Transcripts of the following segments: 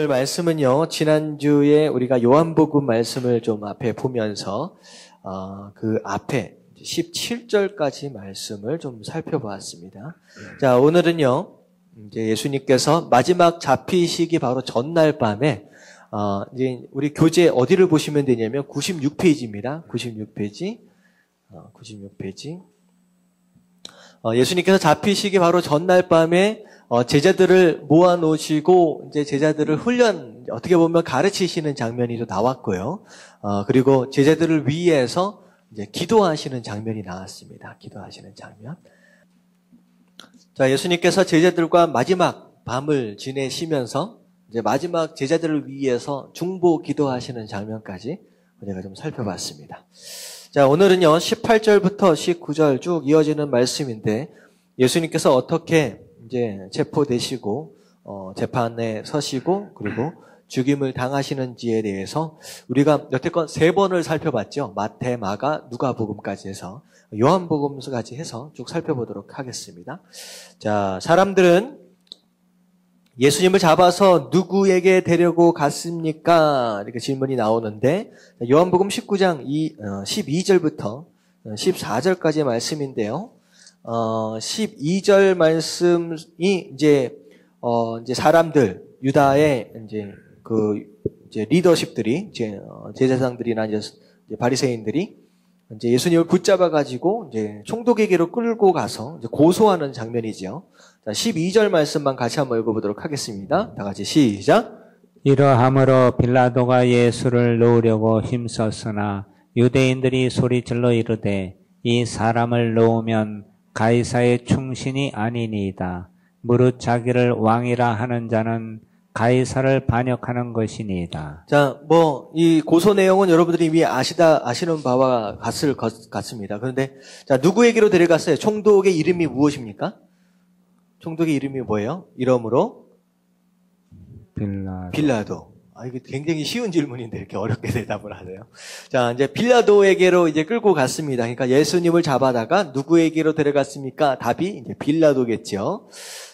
오늘 말씀은요, 지난주에 우리가 요한복음 말씀을 좀 앞에 보면서, 그 앞에 17절까지 말씀을 좀 살펴보았습니다. 자, 오늘은요, 이제 예수님께서 마지막 잡히시기 바로 전날 밤에, 이제 우리 교재 어디를 보시면 되냐면 96페이지입니다. 96페이지. 96페이지. 예수님께서 잡히시기 바로 전날 밤에 제자들을 모아놓으시고 이제 제자들을 어떻게 보면 가르치시는 장면이 또 나왔고요. 그리고 제자들을 위해서 이제 기도하시는 장면이 나왔습니다. 기도하시는 장면. 자, 예수님께서 제자들과 마지막 밤을 지내시면서 이제 마지막 제자들을 위해서 중보 기도하시는 장면까지 우리가 좀 살펴봤습니다. 자, 오늘은요, 18절부터 19절 쭉 이어지는 말씀인데, 예수님께서 어떻게 이제 체포되시고, 재판에 서시고, 그리고 죽임을 당하시는지에 대해서 우리가 여태껏 3번을 살펴봤죠. 마태, 마가, 누가복음까지 해서, 요한복음까지 해서 쭉 살펴보도록 하겠습니다. 자, 사람들은 예수님을 잡아서 누구에게 데려고 갔습니까? 이렇게 질문이 나오는데, 요한복음 19장 12절부터 14절까지의 말씀인데요. 12절 말씀이 이제 사람들, 유다의 이제 리더십들이, 제사장들이나 이제 바리새인들이 이제 예수님을 붙잡아가지고 이제 총독에게로 끌고 가서 이제 고소하는 장면이죠. 자, 12절 말씀만 같이 한번 읽어보도록 하겠습니다. 다 같이 시작. 이러함으로 빌라도가 예수를 놓으려고 힘썼으나 유대인들이 소리질러 이르되 이 사람을 놓으면 가이사의 충신이 아니니이다. 무릇 자기를 왕이라 하는 자는 가이사를 반역하는 것이니이다. 자, 이 고소 내용은 여러분들이 이미 아시는 바와 같습니다. 그런데, 자, 누구에게로 데려갔어요? 총독의 이름이 무엇입니까? 총독의 이름이 뭐예요? 이름으로? 빌라도. 이게 굉장히 쉬운 질문인데 이렇게 어렵게 대답을 하세요. 자, 이제 빌라도에게로 이제 끌고 갔습니다. 그러니까 예수님을 잡아다가 누구에게로 데려갔습니까? 답이 이제 빌라도겠죠.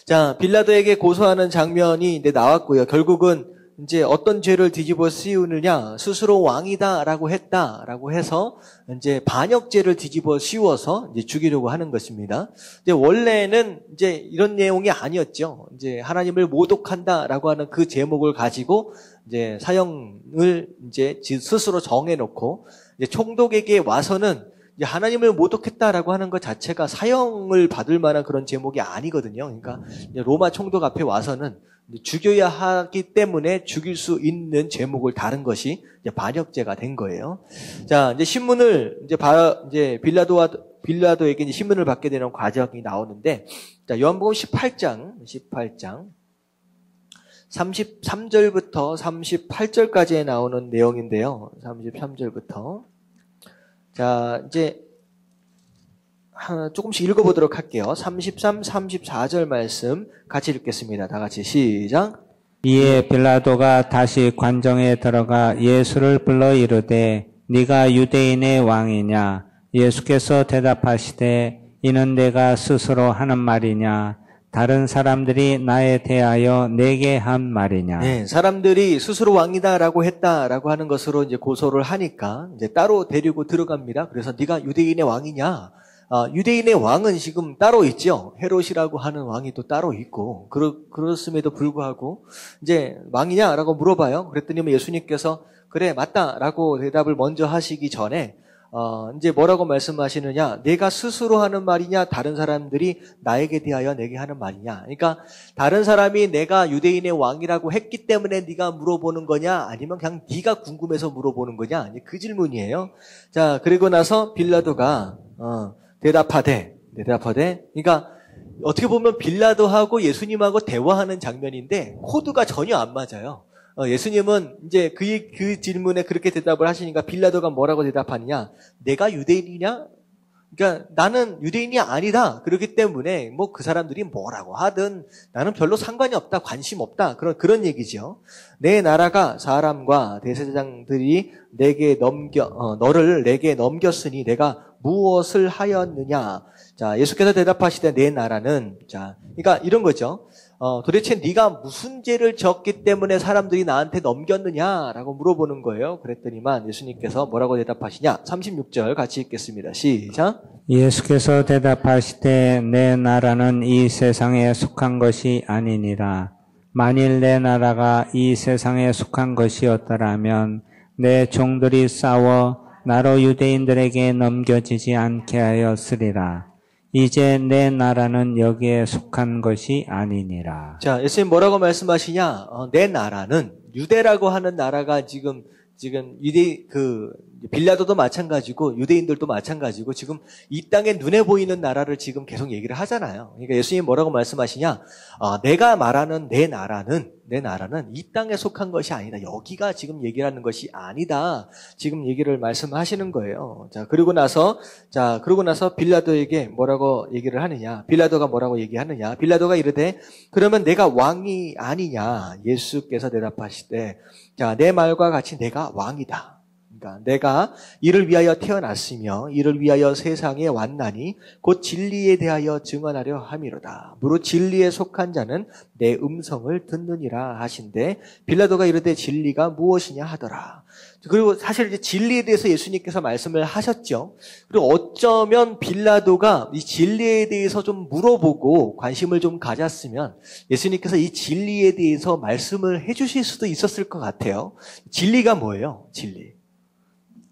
자, 빌라도에게 고소하는 장면이 이제 나왔고요. 결국은 이제 어떤 죄를 뒤집어 씌우느냐, 스스로 왕이다라고 했다라고 해서 이제 반역죄를 뒤집어 씌워서 이제 죽이려고 하는 것입니다. 이제 원래는 이제 이런 내용이 아니었죠. 이제 하나님을 모독한다라고 하는 그 제목을 가지고 이제 사형을 이제 스스로 정해놓고 이제 총독에게 와서는 이제 하나님을 모독했다라고 하는 것 자체가 사형을 받을 만한 그런 제목이 아니거든요. 그러니까 이제 로마 총독 앞에 와서는 죽여야 하기 때문에 죽일 수 있는 제목을 다른 것이 이제 반역죄가 된 거예요. 자, 이제 신문을 이제 빌라도에게 이제 신문을 받게 되는 과정이 나오는데, 자, 요한복음 18장 33절부터 38절까지에 나오는 내용인데요. 33절부터. 자, 이제 조금씩 읽어보도록 할게요. 33, 34절 말씀 같이 읽겠습니다. 다 같이 시작. 이에 빌라도가 다시 관정에 들어가 예수를 불러 이르되 네가 유대인의 왕이냐? 예수께서 대답하시되 이는 내가 스스로 하는 말이냐? 다른 사람들이 나에 대하여 내게 한 말이냐? 네, 사람들이 스스로 왕이다라고 했다라고 하는 것으로 이제 고소를 하니까 이제 따로 데리고 들어갑니다. 그래서 네가 유대인의 왕이냐? 유대인의 왕은 지금 따로 있죠. 헤롯이라고 하는 왕이 또 따로 있고, 그렇음에도 불구하고, 이제 왕이냐라고 물어봐요. 그랬더니 예수님께서, 그래, 맞다라고 대답을 먼저 하시기 전에, 이제 뭐라고 말씀하시느냐? 내가 스스로 하는 말이냐? 다른 사람들이 나에게 대하여 내게 하는 말이냐? 그러니까, 다른 사람이 내가 유대인의 왕이라고 했기 때문에 네가 물어보는 거냐? 아니면 그냥 네가 궁금해서 물어보는 거냐? 그 질문이에요. 자, 그리고 나서 빌라도가, 대답하되, 그러니까 어떻게 보면 빌라도하고 예수님하고 대화하는 장면인데 코드가 전혀 안 맞아요. 예수님은 이제 그 질문에 그렇게 대답을 하시니까 빌라도가 뭐라고 대답하느냐? 내가 유대인이냐? 그러니까 나는 유대인이 아니다. 그렇기 때문에 그 사람들이 뭐라고 하든 나는 별로 상관이 없다, 관심 없다. 그런 얘기죠. 내 나라가 사람과 대제사장들이 너를 내게 넘겼으니 내가 무엇을 하였느냐? 자, 예수께서 대답하시되 내 나라는, 자, 그러니까 이런 거죠. 도대체 네가 무슨 죄를 지었기 때문에 사람들이 나한테 넘겼느냐라고 물어보는 거예요. 그랬더니만 예수님께서 뭐라고 대답하시냐? 36절 같이 읽겠습니다. 시작. 예수께서 대답하시되 내 나라는 이 세상에 속한 것이 아니니라. 만일 내 나라가 이 세상에 속한 것이었더라면 내 종들이 싸워 나로 유대인들에게 넘겨지지 않게 하였으리라. 이제 내 나라는 여기에 속한 것이 아니니라. 자, 예수님 뭐라고 말씀하시냐? 내 나라는 유대라고 하는 나라가 지금 빌라도도 마찬가지고 유대인들도 마찬가지고 지금 이 땅에 눈에 보이는 나라를 지금 계속 얘기를 하잖아요. 그러니까 예수님이 뭐라고 말씀하시냐? 내가 말하는 내 나라는 이 땅에 속한 것이 아니다. 여기가 지금 얘기하는 것이 아니다. 지금 얘기를 말씀하시는 거예요. 그러고 나서 빌라도에게 뭐라고 얘기를 하느냐? 빌라도가 뭐라고 얘기하느냐? 빌라도가 이르되 그러면 내가 왕이 아니냐? 예수께서 대답하시되 내 말과 같이 내가 왕이다. 그러니까 내가 이를 위하여 태어났으며 이를 위하여 세상에 왔나니 곧 진리에 대하여 증언하려 함이로다. 무릇 진리에 속한 자는 내 음성을 듣느니라 하신대 빌라도가 이르되 진리가 무엇이냐 하더라. 그리고 사실 이제 진리에 대해서 예수님께서 말씀을 하셨죠. 그리고 어쩌면 빌라도가 이 진리에 대해서 좀 물어보고 관심을 좀 가졌으면 예수님께서 이 진리에 대해서 말씀을 해주실 수도 있었을 것 같아요. 진리가 뭐예요? 진리.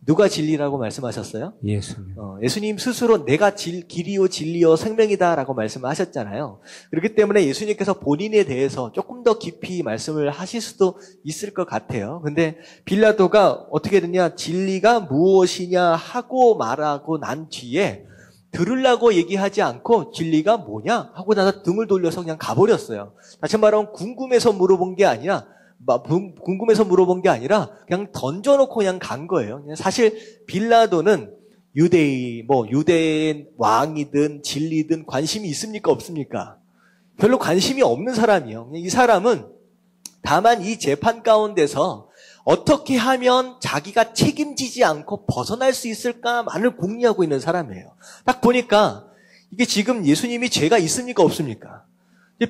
누가 진리라고 말씀하셨어요? 예수님. 예수님 스스로 내가 길이요 진리요 생명이다라고 말씀하셨잖아요. 그렇기 때문에 예수님께서 본인에 대해서 조금 더 깊이 말씀을 하실 수도 있을 것 같아요. 근데 빌라도가 어떻게 되냐? 진리가 무엇이냐 하고 말하고 난 뒤에 들으려고 얘기하지 않고 진리가 뭐냐 하고 나서 등을 돌려서 그냥 가버렸어요. 다시 말하면 궁금해서 물어본 게 아니라 그냥 던져놓고 그냥 간 거예요. 사실 빌라도는 유대인 왕이든 진리든 관심이 있습니까? 없습니까? 별로 관심이 없는 사람이에요. 이 사람은 다만 이 재판 가운데서 어떻게 하면 자기가 책임지지 않고 벗어날 수 있을까만을 궁리하고 있는 사람이에요. 딱 보니까 이게 지금 예수님이 죄가 있습니까? 없습니까?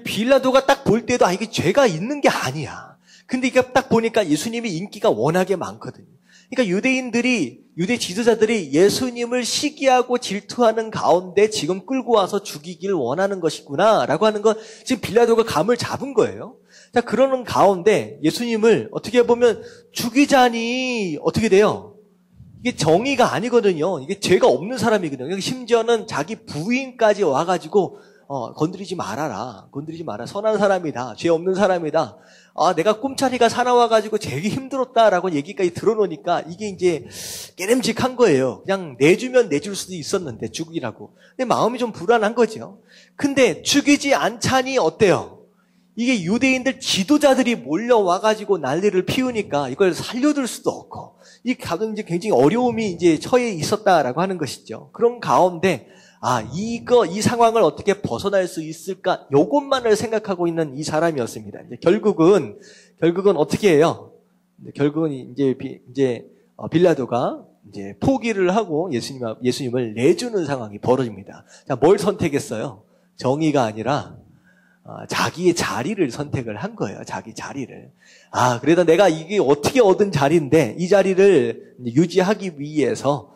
빌라도가 딱 볼 때도 이게 죄가 있는 게 아니야. 근데 이게 딱 보니까 예수님이 인기가 워낙에 많거든요. 그러니까 유대 지도자들이 예수님을 시기하고 질투하는 가운데 지금 끌고 와서 죽이길 원하는 것이구나라고 하는 건 지금 빌라도가 감을 잡은 거예요. 자, 그러는 가운데 예수님을 어떻게 보면 죽이자니 어떻게 돼요? 이게 정의가 아니거든요. 이게 죄가 없는 사람이거든요. 심지어는 자기 부인까지 와가지고 건드리지 말아라. 선한 사람이다. 죄 없는 사람이다. 내가 꿈자리가 사나워가지고 되게 힘들었다라고 얘기까지 들어놓으니까 이게 이제 깨름직한 거예요. 그냥 내주면 내줄 수도 있었는데 죽이라고. 근데 마음이 좀 불안한 거죠. 근데 죽이지 않자니 어때요? 이게 유대인들 지도자들이 몰려와가지고 난리를 피우니까 이걸 살려둘 수도 없고 이 가정 이제 굉장히 어려움이 이제 처해 있었다라고 하는 것이죠. 그런 가운데 이 상황을 어떻게 벗어날 수 있을까? 요것만을 생각하고 있는 이 사람이었습니다. 이제 결국은 어떻게 해요? 결국은 이제 빌라도가 이제 포기를 하고 예수님을 내주는 상황이 벌어집니다. 자, 뭘 선택했어요? 정의가 아니라 자기의 자리를 선택을 한 거예요. 자기 자리를. 그래도 내가 이게 어떻게 얻은 자리인데 이 자리를 유지하기 위해서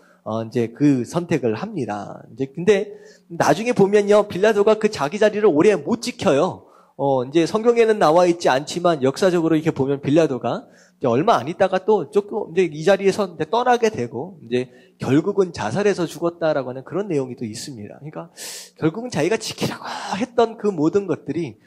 이제 그 선택을 합니다. 근데 나중에 보면요, 빌라도가 그 자기 자리를 오래 못 지켜요. 이제 성경에는 나와 있지 않지만 역사적으로 이렇게 보면 빌라도가 이제 얼마 안 있다가 또 조금 이제 이 자리에서 이제 떠나게 되고 이제 결국은 자살해서 죽었다라고 하는 그런 내용이 또 있습니다. 그러니까 결국은 자기가 지키려고 했던 그 모든 것들이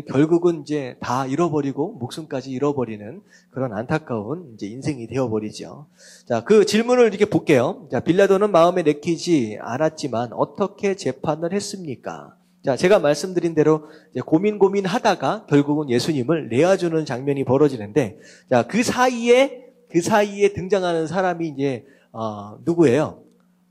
결국은 이제 다 잃어버리고 목숨까지 잃어버리는 그런 안타까운 이제 인생이 되어버리죠. 자, 그 질문을 이렇게 볼게요. 자, 빌라도는 마음에 내키지 않았지만 어떻게 재판을 했습니까? 자, 제가 말씀드린 대로 이제 고민하다가 결국은 예수님을 내어주는 장면이 벌어지는데, 자, 그 사이에 등장하는 사람이 이제 누구예요?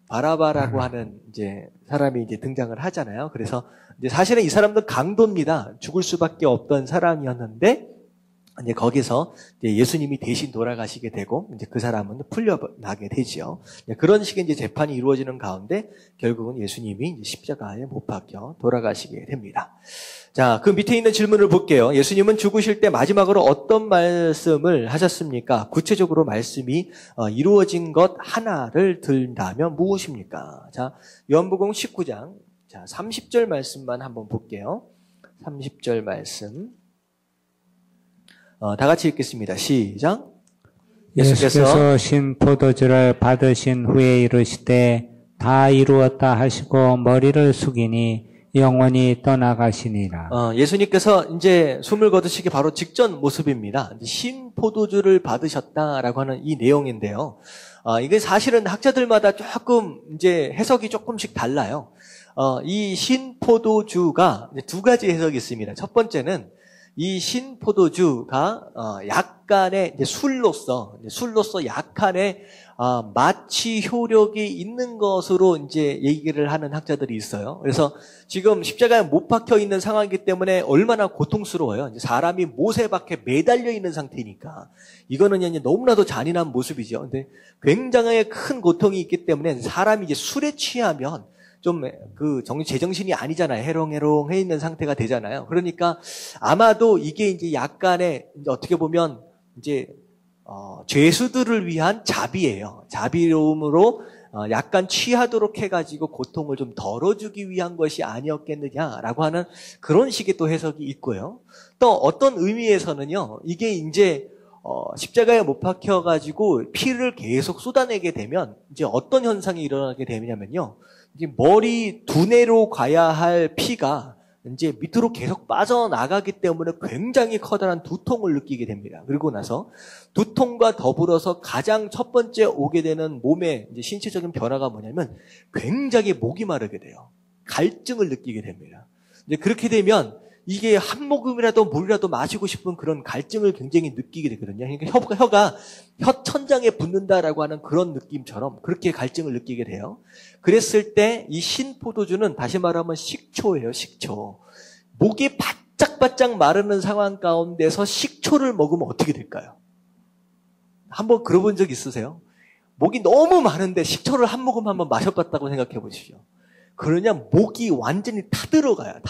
바라바라고 하는 이제 사람이 이제 등장을 하잖아요. 그래서 이제 사실은 이 사람도 강도입니다. 죽을 수밖에 없던 사람이었는데 이제 거기서 이제 예수님이 대신 돌아가시게 되고, 이제 그 사람은 풀려나게 되지요. 그런 식의 이제 재판이 이루어지는 가운데 결국은 예수님이 이제 십자가에 못 박혀 돌아가시게 됩니다. 자, 그 밑에 있는 질문을 볼게요. 예수님은 죽으실 때 마지막으로 어떤 말씀을 하셨습니까? 구체적으로 말씀이 이루어진 것 하나를 든다면 무엇입니까? 자, 요한복음 19장, 자, 30절 말씀만 한번 볼게요. 30절 말씀. 다 같이 읽겠습니다. 시작. 예수께서 신 포도주를 받으신 후에 이르시되 다 이루었다 하시고 머리를 숙이니 영원히 떠나가시니라. 예수님께서 이제 숨을 거두시기 바로 직전 모습입니다. 신 포도주를 받으셨다라고 하는 이 내용인데요. 이게 사실은 학자들마다 조금 이제 해석이 조금씩 달라요. 이 신 포도주가 두 가지 해석이 있습니다. 첫 번째는 이 신포도주가 약간의 술로서 약간의 마취 효력이 있는 것으로 이제 얘기를 하는 학자들이 있어요. 그래서 지금 십자가에 못 박혀 있는 상황이기 때문에 얼마나 고통스러워요. 이제 사람이 못에 박혀 매달려 있는 상태니까 이거는 이제 너무나도 잔인한 모습이죠. 근데 굉장히 큰 고통이 있기 때문에 사람이 이제 술에 취하면 좀 제정신이 아니잖아요. 해롱해롱해 있는 상태가 되잖아요. 그러니까 아마도 이게 이제 약간의 어떻게 보면 이제 죄수들을 위한 자비예요. 자비로움으로 약간 취하도록 해가지고 고통을 좀 덜어주기 위한 것이 아니었겠느냐라고 하는 그런 식의 또 해석이 있고요. 또 어떤 의미에서는요, 이게 이제 십자가에 못 박혀가지고 피를 계속 쏟아내게 되면 이제 어떤 현상이 일어나게 되냐면요, 이제 머리 두뇌로 가야 할 피가 이제 밑으로 계속 빠져나가기 때문에 굉장히 커다란 두통을 느끼게 됩니다. 그리고 나서 두통과 더불어서 가장 첫 번째 오게 되는 몸의 이제 신체적인 변화가 뭐냐면 굉장히 목이 마르게 돼요. 갈증을 느끼게 됩니다. 이제 그렇게 되면 이게 한 모금이라도 물이라도 마시고 싶은 그런 갈증을 굉장히 느끼게 되거든요. 그러니까 혀가 혀 천장에 붙는다라고 하는 그런 느낌처럼 그렇게 갈증을 느끼게 돼요. 그랬을 때 이 신포도주는 다시 말하면 식초예요, 식초. 목이 바짝바짝 마르는 상황 가운데서 식초를 먹으면 어떻게 될까요? 한번 그러본 적 있으세요? 목이 너무 마른데 식초를 한 모금 한번 마셔봤다고 생각해 보십시오. 그러냐 목이 완전히 타들어가요.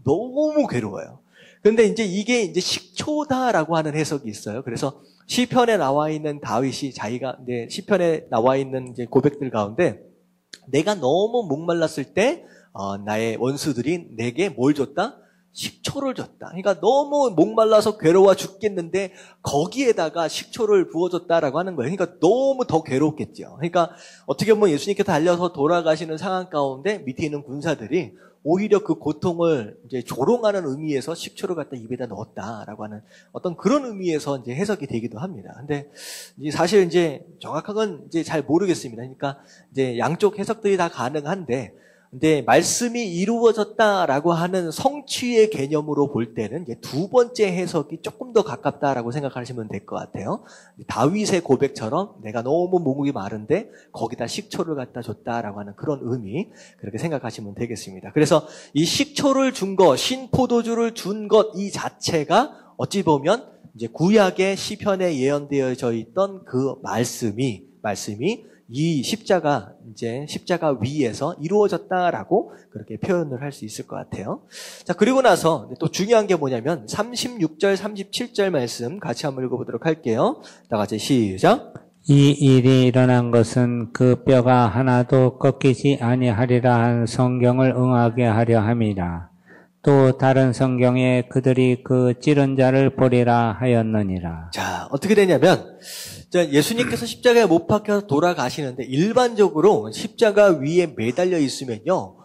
너무 괴로워요. 그런데 이게 이제 식초다라고 하는 해석이 있어요. 그래서 시편에 나와 있는 다윗이 자기가 시편에 나와 있는 이제 고백들 가운데 내가 너무 목말랐을 때 나의 원수들이 내게 뭘 줬다? 식초를 줬다. 그러니까 너무 목말라서 괴로워 죽겠는데 거기에다가 식초를 부어줬다라고 하는 거예요. 그러니까 너무 더 괴롭겠죠. 그러니까 어떻게 보면 예수님께서 달려서 돌아가시는 상황 가운데 밑에 있는 군사들이 오히려 그 고통을 이제 조롱하는 의미에서 식초를 갖다 입에다 넣었다라고 하는 어떤 그런 의미에서 이제 해석이 되기도 합니다. 근데 사실 이제 정확한 건 이제 잘 모르겠습니다. 그러니까 이제 양쪽 해석들이 다 가능한데 근데 말씀이 이루어졌다라고 하는 성취의 개념으로 볼 때는 이제 두 번째 해석이 조금 더 가깝다라고 생각하시면 될 것 같아요. 다윗의 고백처럼 내가 너무 목이 마른데 거기다 식초를 갖다 줬다라고 하는 그런 의미, 그렇게 생각하시면 되겠습니다. 그래서 이 식초를 준 것, 신포도주를 준 것 이 자체가 어찌 보면 이제 구약의 시편에 예언되어져 있던 그 말씀이 이 십자가 위에서 이루어졌다라고 그렇게 표현을 할 수 있을 것 같아요. 자, 그리고 나서 또 중요한 게 뭐냐면 36절, 37절 말씀 같이 한번 읽어보도록 할게요. 다 같이 시작. 이 일이 일어난 것은 그 뼈가 하나도 꺾이지 아니하리라 한 성경을 응하게 하려 함이라. 또 다른 성경에 그들이 그 찌른 자를 보리라 하였느니라. 자, 어떻게 되냐면 예수님께서 십자가에 못 박혀서 돌아가시는데 일반적으로 십자가 위에 매달려 있으면요,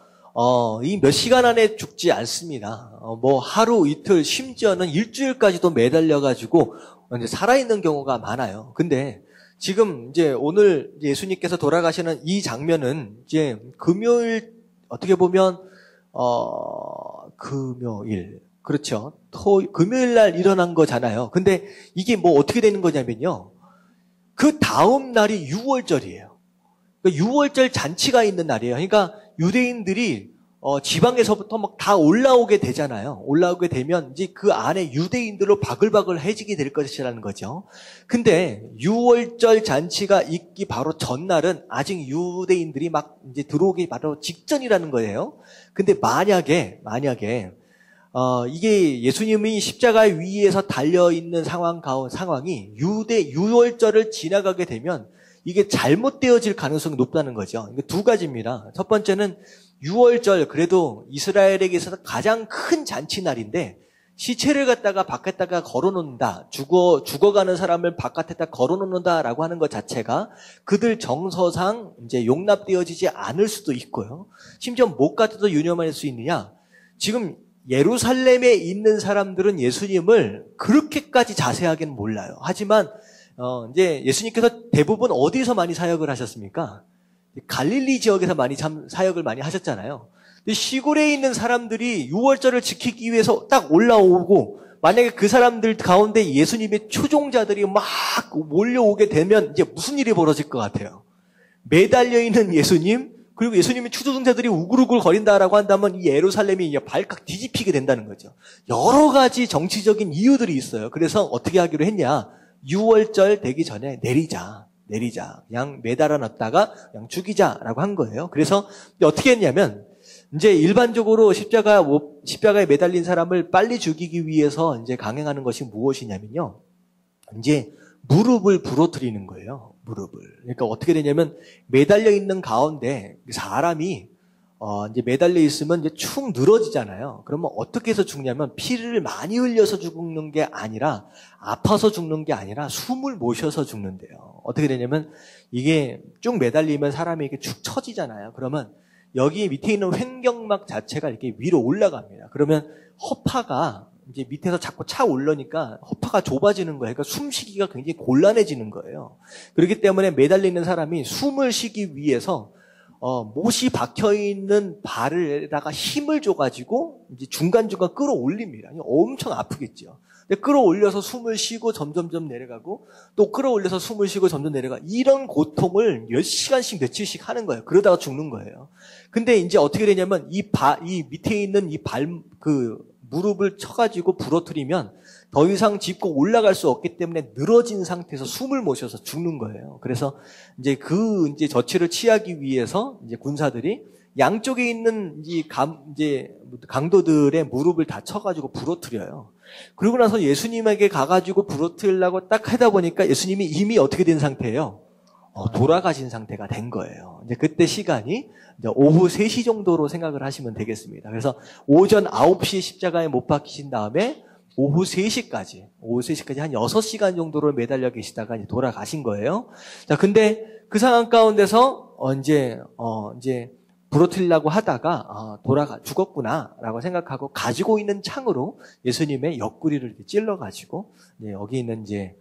이 몇 시간 안에 죽지 않습니다. 뭐 하루, 이틀, 심지어는 일주일까지도 매달려가지고 이제 살아있는 경우가 많아요. 근데 지금 이제 오늘 예수님께서 돌아가시는 이 장면은 이제 금요일, 어떻게 보면, 금요일. 그렇죠. 금요일 날 일어난 거잖아요. 근데 이게 뭐 어떻게 되는 거냐면요, 그 다음 날이 6월절이에요. 그러니까 6월절 잔치가 있는 날이에요. 그러니까 유대인들이 지방에서부터 막 다 올라오게 되잖아요. 올라오게 되면 이제 그 안에 유대인들로 바글바글해지게 될 것이라는 거죠. 근데 유월절 잔치가 있기 바로 전날은 아직 유대인들이 막 이제 들어오기 바로 직전이라는 거예요. 근데 만약에 이게 예수님이 십자가 위에서 달려 있는 상황이 유월절을 지나가게 되면 이게 잘못되어질 가능성이 높다는 거죠. 두 가지입니다. 첫 번째는 유월절, 그래도 이스라엘에게서 가장 큰 잔치날인데 시체를 갖다가 밖에다가 걸어놓는다, 죽어가는 사람을 바깥에다 걸어놓는다라고 하는 것 자체가 그들 정서상 이제 용납되어지지 않을 수도 있고요. 심지어 뭐까지도 유념할 수 있느냐? 지금 예루살렘에 있는 사람들은 예수님을 그렇게까지 자세하게는 몰라요. 하지만 이제 예수님께서 대부분 어디서 많이 사역을 하셨습니까? 갈릴리 지역에서 사역을 많이 하셨잖아요. 근데 시골에 있는 사람들이 유월절을 지키기 위해서 딱 올라오고, 만약에 그 사람들 가운데 예수님의 추종자들이 막 몰려오게 되면 이제 무슨 일이 벌어질 것 같아요? 매달려 있는 예수님, 그리고 예수님의 추종자들이 우글우글 거린다라고 한다면 이 예루살렘이 이제 발칵 뒤집히게 된다는 거죠. 여러 가지 정치적인 이유들이 있어요. 그래서 어떻게 하기로 했냐? 유월절 되기 전에 내리자. 그냥 매달아 놨다가 그냥 죽이자라고 한 거예요. 그래서 어떻게 했냐면, 이제 일반적으로 십자가에 매달린 사람을 빨리 죽이기 위해서 이제 강행하는 것이 무엇이냐면요. 이제 무릎을 부러뜨리는 거예요. 무릎을. 그러니까 어떻게 되냐면, 매달려 있는 가운데 사람이 이제 매달려 있으면 이제 축 늘어지잖아요. 그러면 어떻게 해서 죽냐면, 피를 많이 흘려서 죽는 게 아니라, 아파서 죽는 게 아니라 숨을 모셔서 죽는데요. 어떻게 되냐면, 이게 쭉 매달리면 사람이 이렇게 축 처지잖아요. 그러면 여기 밑에 있는 횡격막 자체가 이렇게 위로 올라갑니다. 그러면 허파가 이제 밑에서 자꾸 차 올라니까 허파가 좁아지는 거예요. 그러니까 숨쉬기가 굉장히 곤란해지는 거예요. 그렇기 때문에 매달리는 사람이 숨을 쉬기 위해서 못이 박혀있는 발에다가 힘을 줘가지고 이제 중간중간 끌어올립니다. 엄청 아프겠죠. 근데 끌어올려서 숨을 쉬고 점점점 내려가고, 또 끌어올려서 숨을 쉬고 점점 내려가. 이런 고통을 몇 시간씩 며칠씩 하는 거예요. 그러다가 죽는 거예요. 근데 이제 어떻게 되냐면, 이 밑에 있는 무릎을 쳐가지고 부러뜨리면 더 이상 짚고 올라갈 수 없기 때문에 늘어진 상태에서 숨을 모셔서 죽는 거예요. 그래서 이제 이제 저치를 취하기 위해서 이제 군사들이 양쪽에 있는 이제 강도들의 무릎을 다 쳐가지고 부러뜨려요. 그러고 나서 예수님에게 가가지고 부러뜨리려고 딱 하다 보니까 예수님이 이미 어떻게 된 상태예요? 돌아가신 상태가 된 거예요. 이제 그때 시간이 이제 오후 3시 정도로 생각을 하시면 되겠습니다. 그래서 오전 9시 십자가에 못 박히신 다음에 오후 3시까지 한 6시간 정도로 매달려 계시다가 이제 돌아가신 거예요. 자, 근데 그 상황 가운데서 이제 부러뜨리려고 하다가 죽었구나라고 생각하고 가지고 있는 창으로 예수님의 옆구리를 찔러가지고 여기 있는 이제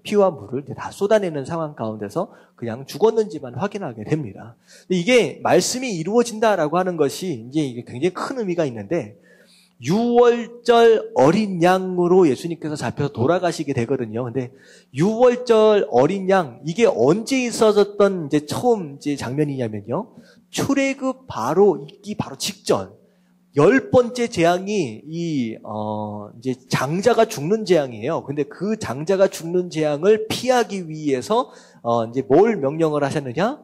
피와 물을 다 쏟아내는 상황 가운데서 그냥 죽었는지만 확인하게 됩니다. 이게 말씀이 이루어진다라고 하는 것이 이제 이게 굉장히 큰 의미가 있는데, 유월절 어린 양으로 예수님께서 잡혀서 돌아가시게 되거든요. 근데 유월절 어린 양, 이게 언제 있어졌던 이제 처음 이제 장면이냐면요. 출애굽 있기 바로 직전 10번째 재앙이 이제 장자가 죽는 재앙이에요. 근데 그 장자가 죽는 재앙을 피하기 위해서 이제 뭘 명령을 하셨느냐?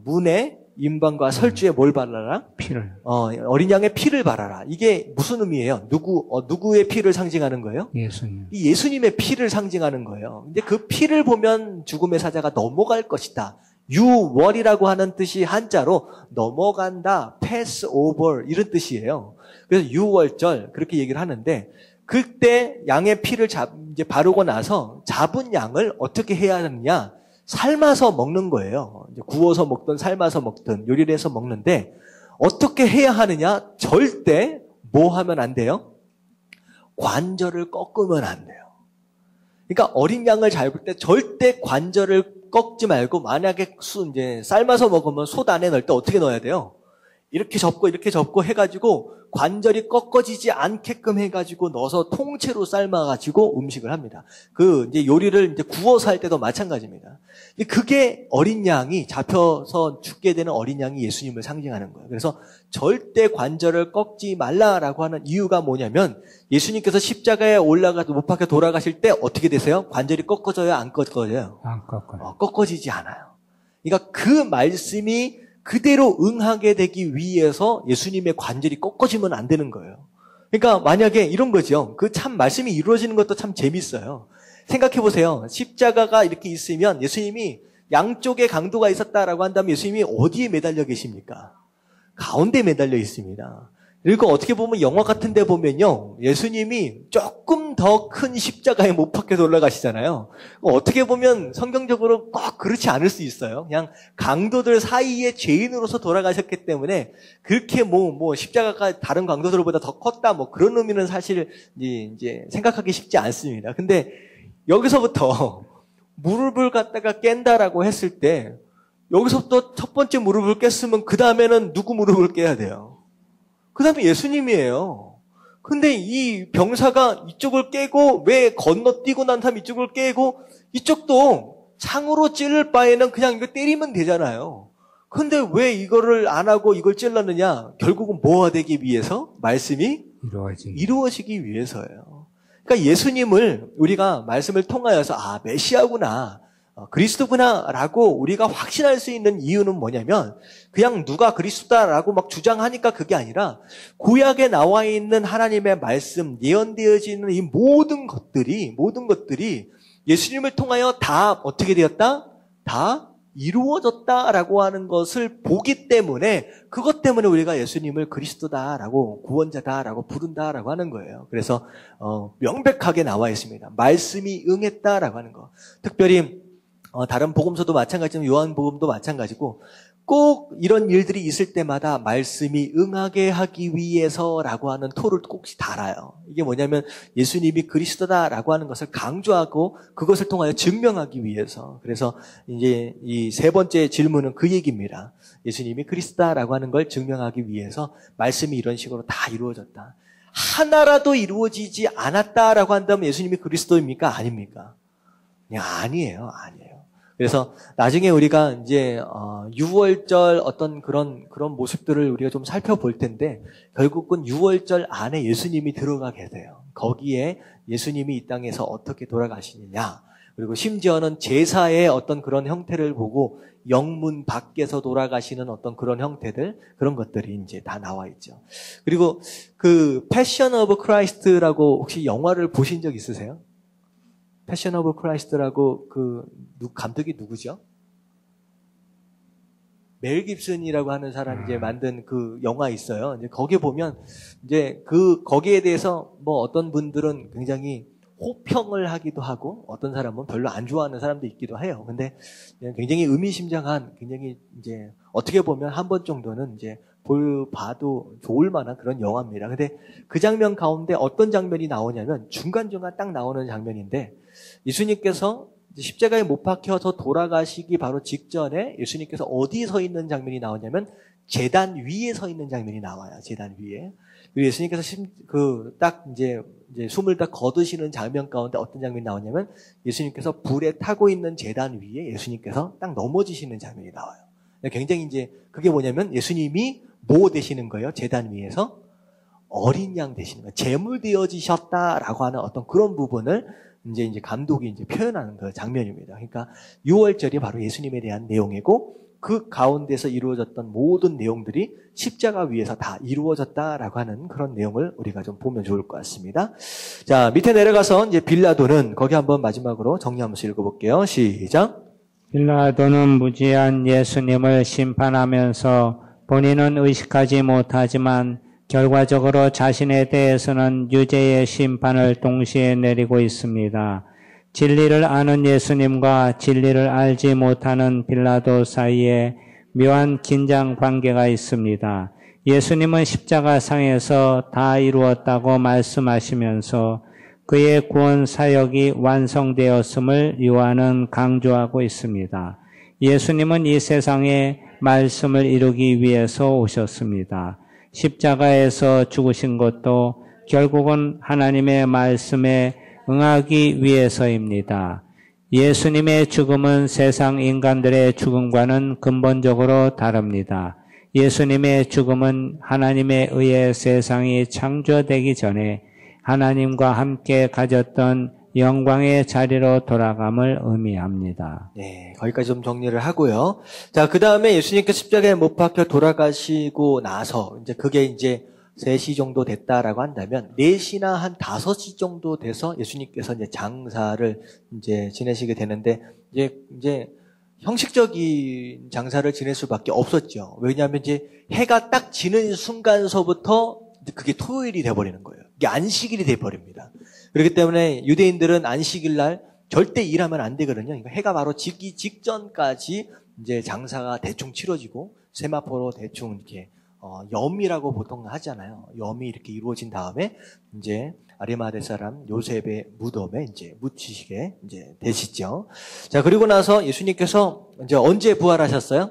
문에 임방과 설주에 뭘 바라라? 피를. 어린 양의 피를 바라라. 이게 무슨 의미예요? 누구의 피를 상징하는 거예요? 예수님. 이 예수님의 피를 상징하는 거예요. 근데 그 피를 보면 죽음의 사자가 넘어갈 것이다. 유월이라고 하는 뜻이 한자로 넘어간다, pass over 이런 뜻이에요. 그래서 유월절 그렇게 얘기를 하는데, 그때 양의 피를 이제 바르고 나서 잡은 양을 어떻게 해야 하느냐? 삶아서 먹는 거예요. 이제 구워서 먹든 삶아서 먹든 요리를 해서 먹는데, 어떻게 해야 하느냐? 절대 뭐 하면 안 돼요? 관절을 꺾으면 안 돼요. 그러니까 어린 양을 잡을 때 절대 관절을 꺾지 말고, 만약에 이제 삶아서 먹으면 솥 안에 넣을 때 어떻게 넣어야 돼요? 이렇게 접고 해가지고 관절이 꺾어지지 않게끔 해가지고 넣어서 통째로 삶아가지고 음식을 합니다. 이제 요리를 이제 구워서 할 때도 마찬가지입니다. 그게 어린 양이 잡혀서 죽게 되는 어린 양이 예수님을 상징하는 거예요. 그래서 절대 관절을 꺾지 말라라고 하는 이유가 뭐냐면 예수님께서 십자가에 올라가서 못 박혀 돌아가실 때 어떻게 되세요? 관절이 꺾어져요? 안 꺾어져요? 안 꺾어요. 꺾어지지 않아요. 그러니까 그 말씀이 그대로 응하게 되기 위해서 예수님의 관절이 꺾어지면 안 되는 거예요. 그러니까 만약에 이런 거죠. 그 참 말씀이 이루어지는 것도 참 재밌어요. 생각해 보세요. 십자가가 이렇게 있으면 예수님이 양쪽에 강도가 있었다라고 한다면 예수님이 어디에 매달려 계십니까? 가운데 매달려 있습니다. 그리고 어떻게 보면 영화 같은 데 보면요. 예수님이 조금 더 큰 십자가에 못 박혀 돌아가시잖아요. 어떻게 보면 성경적으로 꼭 그렇지 않을 수 있어요. 그냥 강도들 사이에 죄인으로서 돌아가셨기 때문에 그렇게 십자가가 다른 강도들보다 더 컸다 그런 의미는 사실 이제 생각하기 쉽지 않습니다. 근데 여기서부터 무릎을 갖다가 깬다라고 했을 때 여기서부터 첫 번째 무릎을 깼으면 그 다음에는 누구 무릎을 깨야 돼요? 그 다음에 예수님이에요. 근데 이 병사가 이쪽을 깨고 왜 건너뛰고 난 다음에 이쪽을 깨고 이쪽도 창으로 찌를 바에는 그냥 이거 때리면 되잖아요. 근데 왜 이거를 안 하고 이걸 찔렀느냐? 결국은 뭐가 되기 위해서? 말씀이 이루어지기 위해서예요. 그러니까 예수님을 우리가 말씀을 통하여서 메시아구나, 그리스도구나라고 우리가 확신할 수 있는 이유는 뭐냐면 그냥 누가 그리스도다라고 막 주장하니까 그게 아니라 구약에 나와 있는 하나님의 말씀, 예언되어지는 이 모든 것들이 예수님을 통하여 다 어떻게 되었다? 다 이루어졌다라고 하는 것을 보기 때문에 그것 때문에 우리가 예수님을 그리스도다라고 구원자다라고 부른다라고 하는 거예요. 그래서 명백하게 나와 있습니다. 말씀이 응했다라고 하는 거. 특별히 다른 복음서도 마찬가지지만 요한복음도 마찬가지고 꼭 이런 일들이 있을 때마다 말씀이 응하게 하기 위해서라고 하는 토를 꼭씩 달아요. 이게 뭐냐면 예수님이 그리스도다라고 하는 것을 강조하고 그것을 통하여 증명하기 위해서. 그래서 이제 이 세 번째 질문은 그 얘기입니다. 예수님이 그리스도다라고 하는 걸 증명하기 위해서 말씀이 이런 식으로 다 이루어졌다. 하나라도 이루어지지 않았다라고 한다면 예수님이 그리스도입니까? 아닙니까? 아니에요. 그래서 나중에 우리가 이제 6월절 어떤 그런 모습들을 우리가 좀 살펴볼 텐데 결국은 6월절 안에 예수님이 들어가 계세요. 거기에 예수님이 이 땅에서 어떻게 돌아가시느냐, 그리고 심지어는 제사의 어떤 그런 형태를 보고 영문 밖에서 돌아가시는 어떤 그런 형태들, 그런 것들이 이제 다 나와 있죠. 그리고 그 패션 오브 크라이스트라고 혹시 영화를 보신 적 있으세요? 패션 오브 크라이스트라고 감독이 누구죠? 멜 깁슨이라고 하는 사람이 이제 만든 그 영화 있어요. 이제 거기에 보면 이제 거기에 대해서 어떤 분들은 굉장히 호평을 하기도 하고 어떤 사람은 별로 안 좋아하는 사람도 있기도 해요. 근데 굉장히 의미심장한, 굉장히 이제 어떻게 보면 한 번 정도는 이제 봐도 좋을 만한 그런 영화입니다. 근데 그 장면 가운데 어떤 장면이 나오냐면 중간중간 딱 나오는 장면인데 예수님께서 십자가에 못 박혀서 돌아가시기 바로 직전에 예수님께서 어디에 서 있는 장면이 나오냐면 제단 위에 서 있는 장면이 나와요. 제단 위에. 그리고 예수님께서 딱 이제 숨을 딱 거두시는 장면 가운데 어떤 장면이 나오냐면 예수님께서 불에 타고 있는 제단 위에 예수님께서 딱 넘어지시는 장면이 나와요. 굉장히 이제 그게 뭐냐면 예수님이 뭐 되시는 거예요? 제단 위에서 어린 양 되시는 거예요. 제물 되어지셨다라고 하는 어떤 그런 부분을 이제 감독이 이제 표현하는 그 장면입니다. 그러니까 6월절이 바로 예수님에 대한 내용이고 그 가운데서 이루어졌던 모든 내용들이 십자가 위에서 다 이루어졌다라고 하는 그런 내용을 우리가 좀 보면 좋을 것 같습니다. 자, 밑에 내려가서 이제 빌라도는 거기 한번 마지막으로 정리하면서 읽어볼게요. 시작. 빌라도는 무지한 예수님을 심판하면서 본인은 의식하지 못하지만 결과적으로 자신에 대해서는 유죄의 심판을 동시에 내리고 있습니다. 진리를 아는 예수님과 진리를 알지 못하는 빌라도 사이에 묘한 긴장 관계가 있습니다. 예수님은 십자가상에서 다 이루었다고 말씀하시면서 그의 구원 사역이 완성되었음을 요한은 강조하고 있습니다. 예수님은 이 세상에 말씀을 이루기 위해서 오셨습니다. 십자가에서 죽으신 것도 결국은 하나님의 말씀에 응하기 위해서입니다. 예수님의 죽음은 세상 인간들의 죽음과는 근본적으로 다릅니다. 예수님의 죽음은 하나님에 의해 세상이 창조되기 전에 하나님과 함께 가졌던 영광의 자리로 돌아감을 의미합니다. 네, 거기까지 좀 정리를 하고요. 자, 그 다음에 예수님께서 십자가에 못 박혀 돌아가시고 나서, 그게 이제 3시 정도 됐다라고 한다면, 4시나 한 5시 정도 돼서 예수님께서 이제 장사를 이제 지내시게 되는데, 이제 형식적인 장사를 지낼 수밖에 없었죠. 왜냐하면 이제 해가 딱 지는 순간서부터 그게 토요일이 돼버리는 거예요. 이게 안식일이 돼버립니다. 그렇기 때문에 유대인들은 안식일 날 절대 일하면 안 되거든요. 해가 바로 지기 직전까지 이제 장사가 대충 치러지고 세마포로 대충 이렇게 염이라고 보통 하잖아요. 염이 이렇게 이루어진 다음에 이제 아리마대 사람 요셉의 무덤에 이제 묻히시게 이제 되시죠. 자, 그리고 나서 예수님께서 이제 언제 부활하셨어요?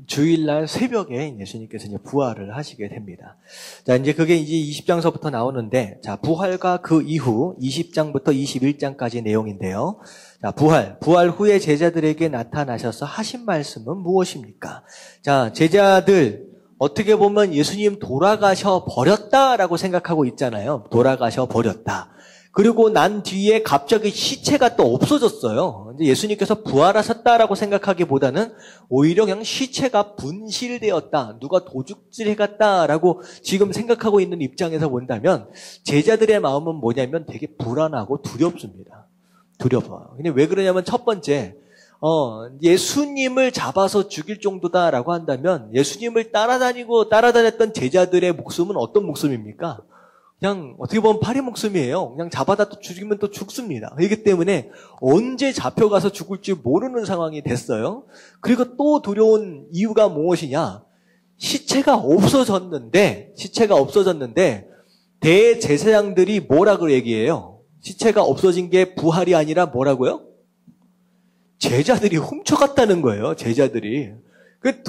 주일날 새벽에 예수님께서 이제 부활을 하시게 됩니다. 자, 이제 그게 이제 20장서부터 나오는데, 자, 부활과 그 이후 20장부터 21장까지 내용인데요. 자, 부활 후에 제자들에게 나타나셔서 하신 말씀은 무엇입니까? 자, 제자들, 어떻게 보면 예수님 돌아가셔 버렸다라고 생각하고 있잖아요. 돌아가셔 버렸다. 그리고 난 뒤에 갑자기 시체가 또 없어졌어요. 이제 예수님께서 부활하셨다라고 생각하기보다는 오히려 그냥 시체가 분실되었다. 누가 도둑질 해갔다라고 지금 생각하고 있는 입장에서 본다면 제자들의 마음은 뭐냐면 되게 불안하고 두렵습니다. 두려워요. 근데 왜 그러냐면 첫 번째, 예수님을 잡아서 죽일 정도다라고 한다면 예수님을 따라다녔던 제자들의 목숨은 어떤 목숨입니까? 그냥 어떻게 보면 파리 목숨이에요. 그냥 잡아다 또 죽이면 또 죽습니다. 그렇기 때문에 언제 잡혀가서 죽을지 모르는 상황이 됐어요. 그리고 또 두려운 이유가 무엇이냐? 시체가 없어졌는데 대제사장들이 뭐라고 얘기해요? 시체가 없어진 게 부활이 아니라 뭐라고요? 제자들이 훔쳐갔다는 거예요. 제자들이. 그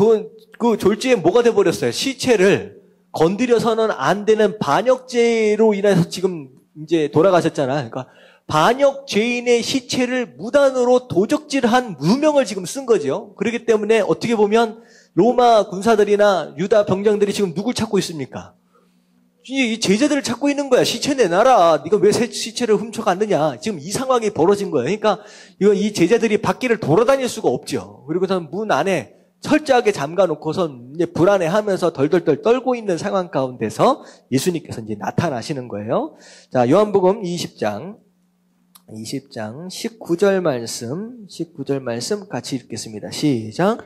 졸지에 뭐가 돼버렸어요? 시체를 건드려서는 안 되는 반역죄로 인해서 지금 이제 돌아가셨잖아요. 그러니까 반역죄인의 시체를 무단으로 도적질한 누명을 지금 쓴 거죠. 그렇기 때문에 어떻게 보면 로마 군사들이나 유다 병장들이 지금 누굴 찾고 있습니까? 이 제자들을 찾고 있는 거야. 시체 내놔라. 네가 왜 시체를 훔쳐갔느냐. 지금 이 상황이 벌어진 거예요. 그러니까 이 제자들이 밖을 돌아다닐 수가 없죠. 그리고선 문 안에 철저하게 잠가놓고선 이제 불안해하면서 덜덜덜 떨고 있는 상황 가운데서 예수님께서 이제 나타나시는 거예요. 자, 요한복음 20장 19절 말씀 같이 읽겠습니다. 시작.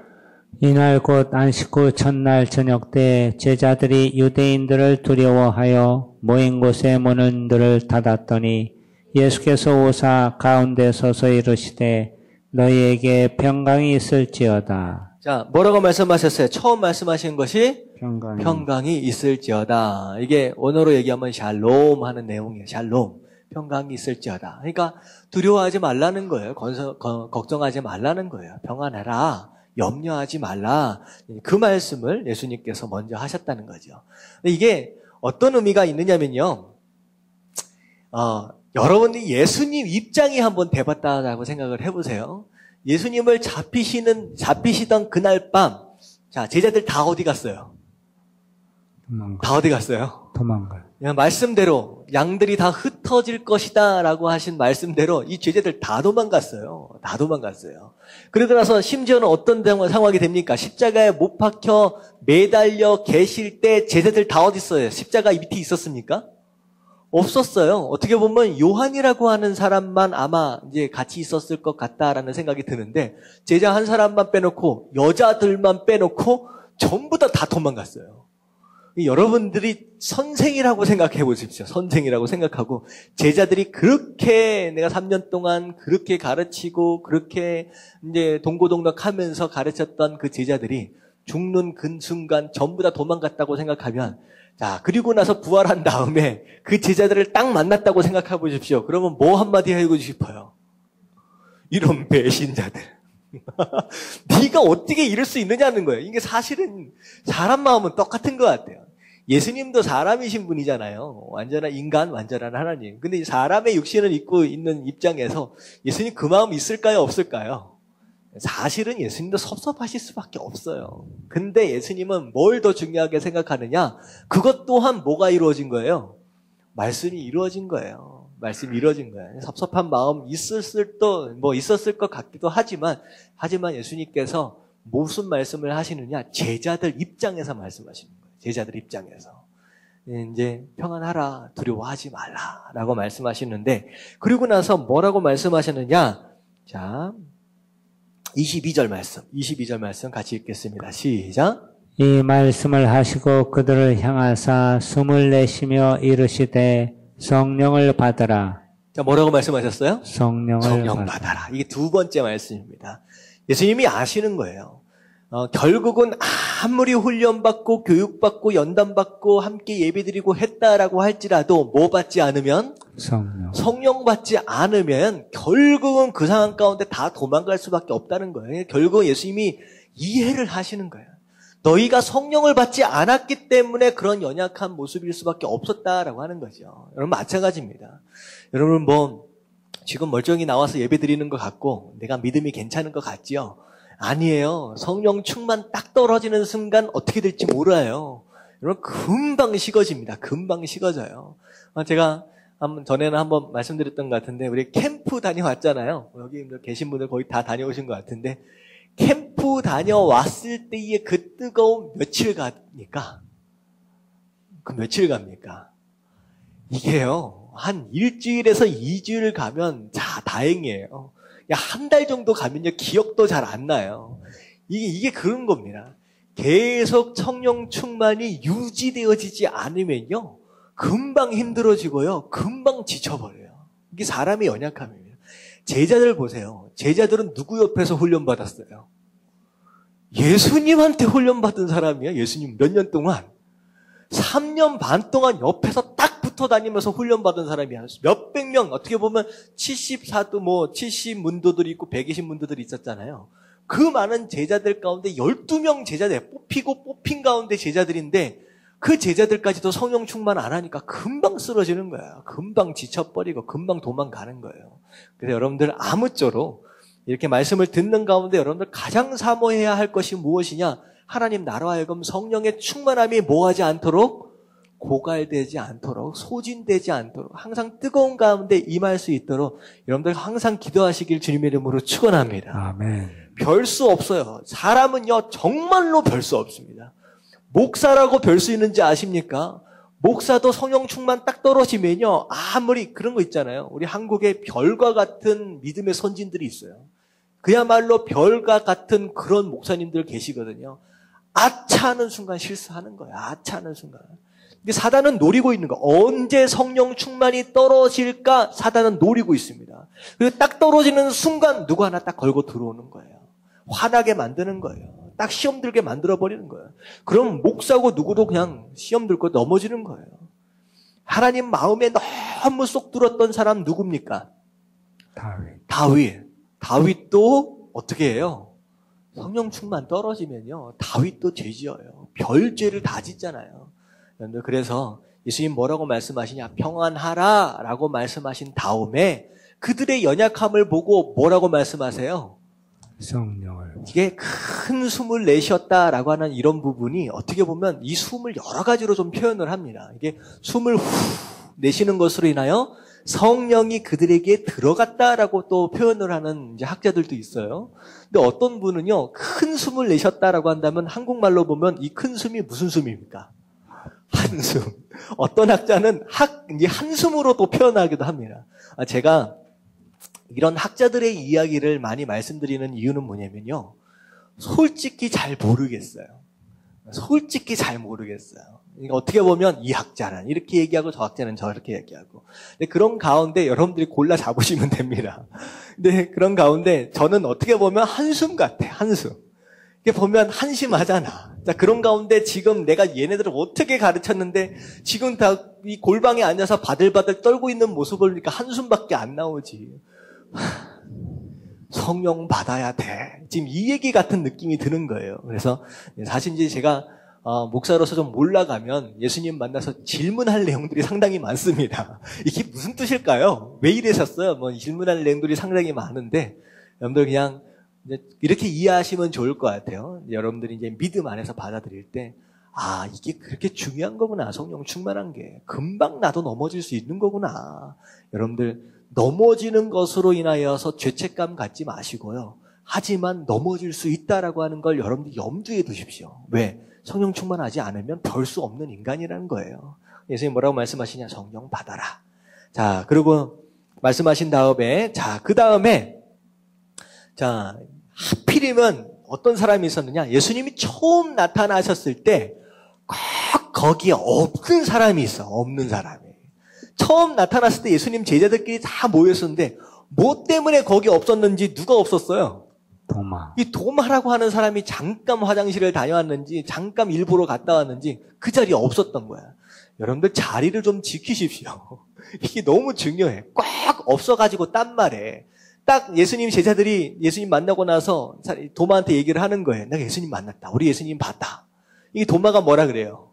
이날 곧 안식 후 첫날 저녁 때 제자들이 유대인들을 두려워하여 모인 곳에 문들을 닫았더니 예수께서 오사 가운데 서서 이르시되 너희에게 평강이 있을지어다. 자, 뭐라고 말씀하셨어요? 처음 말씀하신 것이 평강이 있을지어다. 이게 원어로 얘기하면 샬롬 하는 내용이에요. 샬롬. 평강이 있을지어다. 그러니까 두려워하지 말라는 거예요. 걱정하지 말라는 거예요. 평안해라. 염려하지 말라. 그 말씀을 예수님께서 먼저 하셨다는 거죠. 이게 어떤 의미가 있느냐면요. 여러분이 예수님 입장이 한번 돼봤다라고 생각을 해보세요. 예수님을 잡히시던 그날 밤, 자, 제자들 다 어디 갔어요? 다 어디 갔어요? 도망가요. 그냥 말씀대로, 양들이 다 흩어질 것이다 라고 하신 말씀대로 이 제자들 다 도망갔어요. 다 도망갔어요. 그러고 나서 심지어는 어떤 상황이 됩니까? 십자가에 못 박혀 매달려 계실 때 제자들 다 어디 있어요? 십자가 밑에 있었습니까? 없었어요. 어떻게 보면 요한이라고 하는 사람만 아마 이제 같이 있었을 것 같다라는 생각이 드는데 제자 한 사람만 빼놓고 여자들만 빼놓고 전부 다 도망갔어요. 여러분들이 선생이라고 생각해 보십시오. 선생이라고 생각하고 제자들이 그렇게 내가 3년 동안 그렇게 가르치고 그렇게 이제 동고동락하면서 가르쳤던 그 제자들이 죽는 그 순간 전부 다 도망갔다고 생각하면 자, 그리고 나서 부활한 다음에 그 제자들을 딱 만났다고 생각해 보십시오. 그러면 뭐 한마디 하고 싶어요? 이런 배신자들. 네가 어떻게 이럴 수 있느냐는 거예요. 이게 사실은 사람 마음은 똑같은 것 같아요. 예수님도 사람이신 분이잖아요. 완전한 인간, 완전한 하나님. 근데 사람의 육신을 입고 있는 입장에서 예수님 그 마음 있을까요? 없을까요? 사실은 예수님도 섭섭하실 수밖에 없어요. 근데 예수님은 뭘 더 중요하게 생각하느냐? 그것 또한 뭐가 이루어진 거예요? 말씀이 이루어진 거예요. 말씀이 이루어진 거예요. 섭섭한 마음 있었을 것 같기도 하지만 예수님께서 무슨 말씀을 하시느냐? 제자들 입장에서 말씀하시는 거예요. 제자들 입장에서. 이제 평안하라, 두려워하지 말라라고 말씀하시는데, 그리고 나서 뭐라고 말씀하셨느냐? 자, 22절 말씀 같이 읽겠습니다. 시작. 이 말씀을 하시고 그들을 향하사 숨을 내쉬며 이르시되 성령을 받으라. 자, 뭐라고 말씀하셨어요? 성령 받아라. 이게 두 번째 말씀입니다. 예수님이 아시는 거예요. 결국은 아무리 훈련받고 교육받고 연단받고 함께 예배드리고 했다라고 할지라도 뭐 받지 않으면? 성령 받지 않으면 결국은 그 상황 가운데 다 도망갈 수밖에 없다는 거예요. 결국은 예수님이 이해를 하시는 거예요. 너희가 성령을 받지 않았기 때문에 그런 연약한 모습일 수밖에 없었다라고 하는 거죠. 여러분 마찬가지입니다. 여러분 지금 멀쩡히 나와서 예배드리는 것 같고 내가 믿음이 괜찮은 것 같지요? 아니에요. 성령 충만 딱 떨어지는 순간 어떻게 될지 몰라요. 여러분 금방 식어집니다. 금방 식어져요. 제가 전에는 한번 말씀드렸던 것 같은데 우리 캠프 다녀왔잖아요. 여기 계신 분들 거의 다 다녀오신 것 같은데 캠프 다녀왔을 때의 그 뜨거운 며칠 갑니까? 그 며칠 갑니까? 이게요. 한 일주일에서 2주일 가면 다행이에요. 한 달 정도 가면요. 기억도 잘 안 나요. 이게 그런 겁니다. 계속 성령 충만이 유지되어지지 않으면요. 금방 힘들어지고요. 금방 지쳐버려요. 이게 사람의 연약함입니다. 제자들 보세요. 제자들은 누구 옆에서 훈련받았어요? 예수님한테 훈련받은 사람이에요. 예수님 몇 년 동안? 3년 반 동안 옆에서 딱 붙어 다니면서 훈련받은 사람이야. 몇백 명, 어떻게 보면 74도 70문도들이 있고 120문도들이 있었잖아요. 그 많은 제자들 가운데 12명 제자들, 뽑힌 가운데 제자들인데 그 제자들까지도 성령 충만 안 하니까 금방 쓰러지는 거예요. 금방 지쳐버리고 금방 도망가는 거예요. 그래서 여러분들 아무쪼록 이렇게 말씀을 듣는 가운데 여러분들 가장 사모해야 할 것이 무엇이냐? 하나님 나라와 하여금 성령의 충만함이 뭐하지 않도록 고갈되지 않도록 소진되지 않도록 항상 뜨거운 가운데 임할 수 있도록 여러분들 항상 기도하시길 주님의 이름으로 축원합니다. 아멘. 별 수 없어요. 사람은요 정말로 별 수 없습니다. 목사라고 별 수 있는지 아십니까? 목사도 성령 충만 딱 떨어지면요 아무리 그런 거 있잖아요. 우리 한국에 별과 같은 믿음의 선진들이 있어요. 그야말로 별과 같은 그런 목사님들 계시거든요. 아차 하는 순간 실수하는 거예요. 아차 하는 순간. 근데 사단은 노리고 있는 거예요. 언제 성령 충만이 떨어질까 사단은 노리고 있습니다. 그리고 딱 떨어지는 순간 누구 하나 딱 걸고 들어오는 거예요. 화나게 만드는 거예요. 딱 시험 들게 만들어버리는 거예요. 그럼 목사고 누구도 그냥 시험 들고 넘어지는 거예요. 하나님 마음에 너무 쏙 들었던 사람 누굽니까? 다윗도 어떻게 해요? 성령 충만 떨어지면요. 다윗도 죄 지어요. 별죄를 다 짓잖아요. 그래서 예수님 뭐라고 말씀하시냐? 평안하라 라고 말씀하신 다음에 그들의 연약함을 보고 뭐라고 말씀하세요? 성령을. 이게 큰 숨을 내쉬었다라고 하는 이런 부분이 어떻게 보면 이 숨을 여러 가지로 좀 표현을 합니다. 이게 숨을 후 내쉬는 것으로 인하여 성령이 그들에게 들어갔다라고 또 표현을 하는 이제 학자들도 있어요. 근데 어떤 분은요, 큰 숨을 내셨다라고 한다면 한국말로 보면 이 큰 숨이 무슨 숨입니까? 한숨. 어떤 학자는 이제 한숨으로 또 표현하기도 합니다. 제가 이런 학자들의 이야기를 많이 말씀드리는 이유는 뭐냐면요. 솔직히 잘 모르겠어요. 솔직히 잘 모르겠어요. 그러니까 어떻게 보면 이 학자는 이렇게 얘기하고 저 학자는 저렇게 얘기하고. 근데 그런 가운데 여러분들이 골라 잡으시면 됩니다. 근데 그런 가운데 저는 어떻게 보면 한숨 같아, 한숨. 이렇게 보면 한심하잖아. 자, 그런 가운데 지금 내가 얘네들을 어떻게 가르쳤는데 지금 다 이 골방에 앉아서 바들바들 떨고 있는 모습을 보니까 한숨밖에 안 나오지. 성령 받아야 돼. 지금 이 얘기 같은 느낌이 드는 거예요. 그래서 사실 이제 제가 목사로서 좀 올라가면 예수님 만나서 질문할 내용들이 상당히 많습니다. 이게 무슨 뜻일까요? 왜 이러셨어요? 뭐 질문할 내용들이 상당히 많은데 여러분들 그냥 이제 이렇게 이해하시면 좋을 것 같아요. 여러분들이 이제 믿음 안에서 받아들일 때 이게 그렇게 중요한 거구나. 성령 충만한 게 금방 나도 넘어질 수 있는 거구나. 여러분들 넘어지는 것으로 인하여서 죄책감 갖지 마시고요. 하지만 넘어질 수 있다라고 하는 걸 여러분들 염두에 두십시오. 왜? 성령 충만하지 않으면 별 수 없는 인간이라는 거예요. 예수님 뭐라고 말씀하시냐? 성령 받아라. 자, 그리고 말씀하신 다음에, 그 다음에, 하필이면 어떤 사람이 있었느냐? 예수님이 처음 나타나셨을 때, 꼭 거기에 없는 사람이 있어. 없는 사람이. 처음 나타났을 때 예수님 제자들끼리 다 모였었는데, 뭐 때문에 거기 없었는지 누가 없었어요? 도마. 이 도마라고 하는 사람이 잠깐 화장실을 다녀왔는지 잠깐 일부러 갔다 왔는지 그 자리에 없었던 거야. 여러분들 자리를 좀 지키십시오. 이게 너무 중요해. 꽉 없어가지고 딴 말에 딱 예수님 제자들이 예수님 만나고 나서 도마한테 얘기를 하는 거예요. 내가 예수님 만났다. 우리 예수님 봤다. 이 도마가 뭐라 그래요?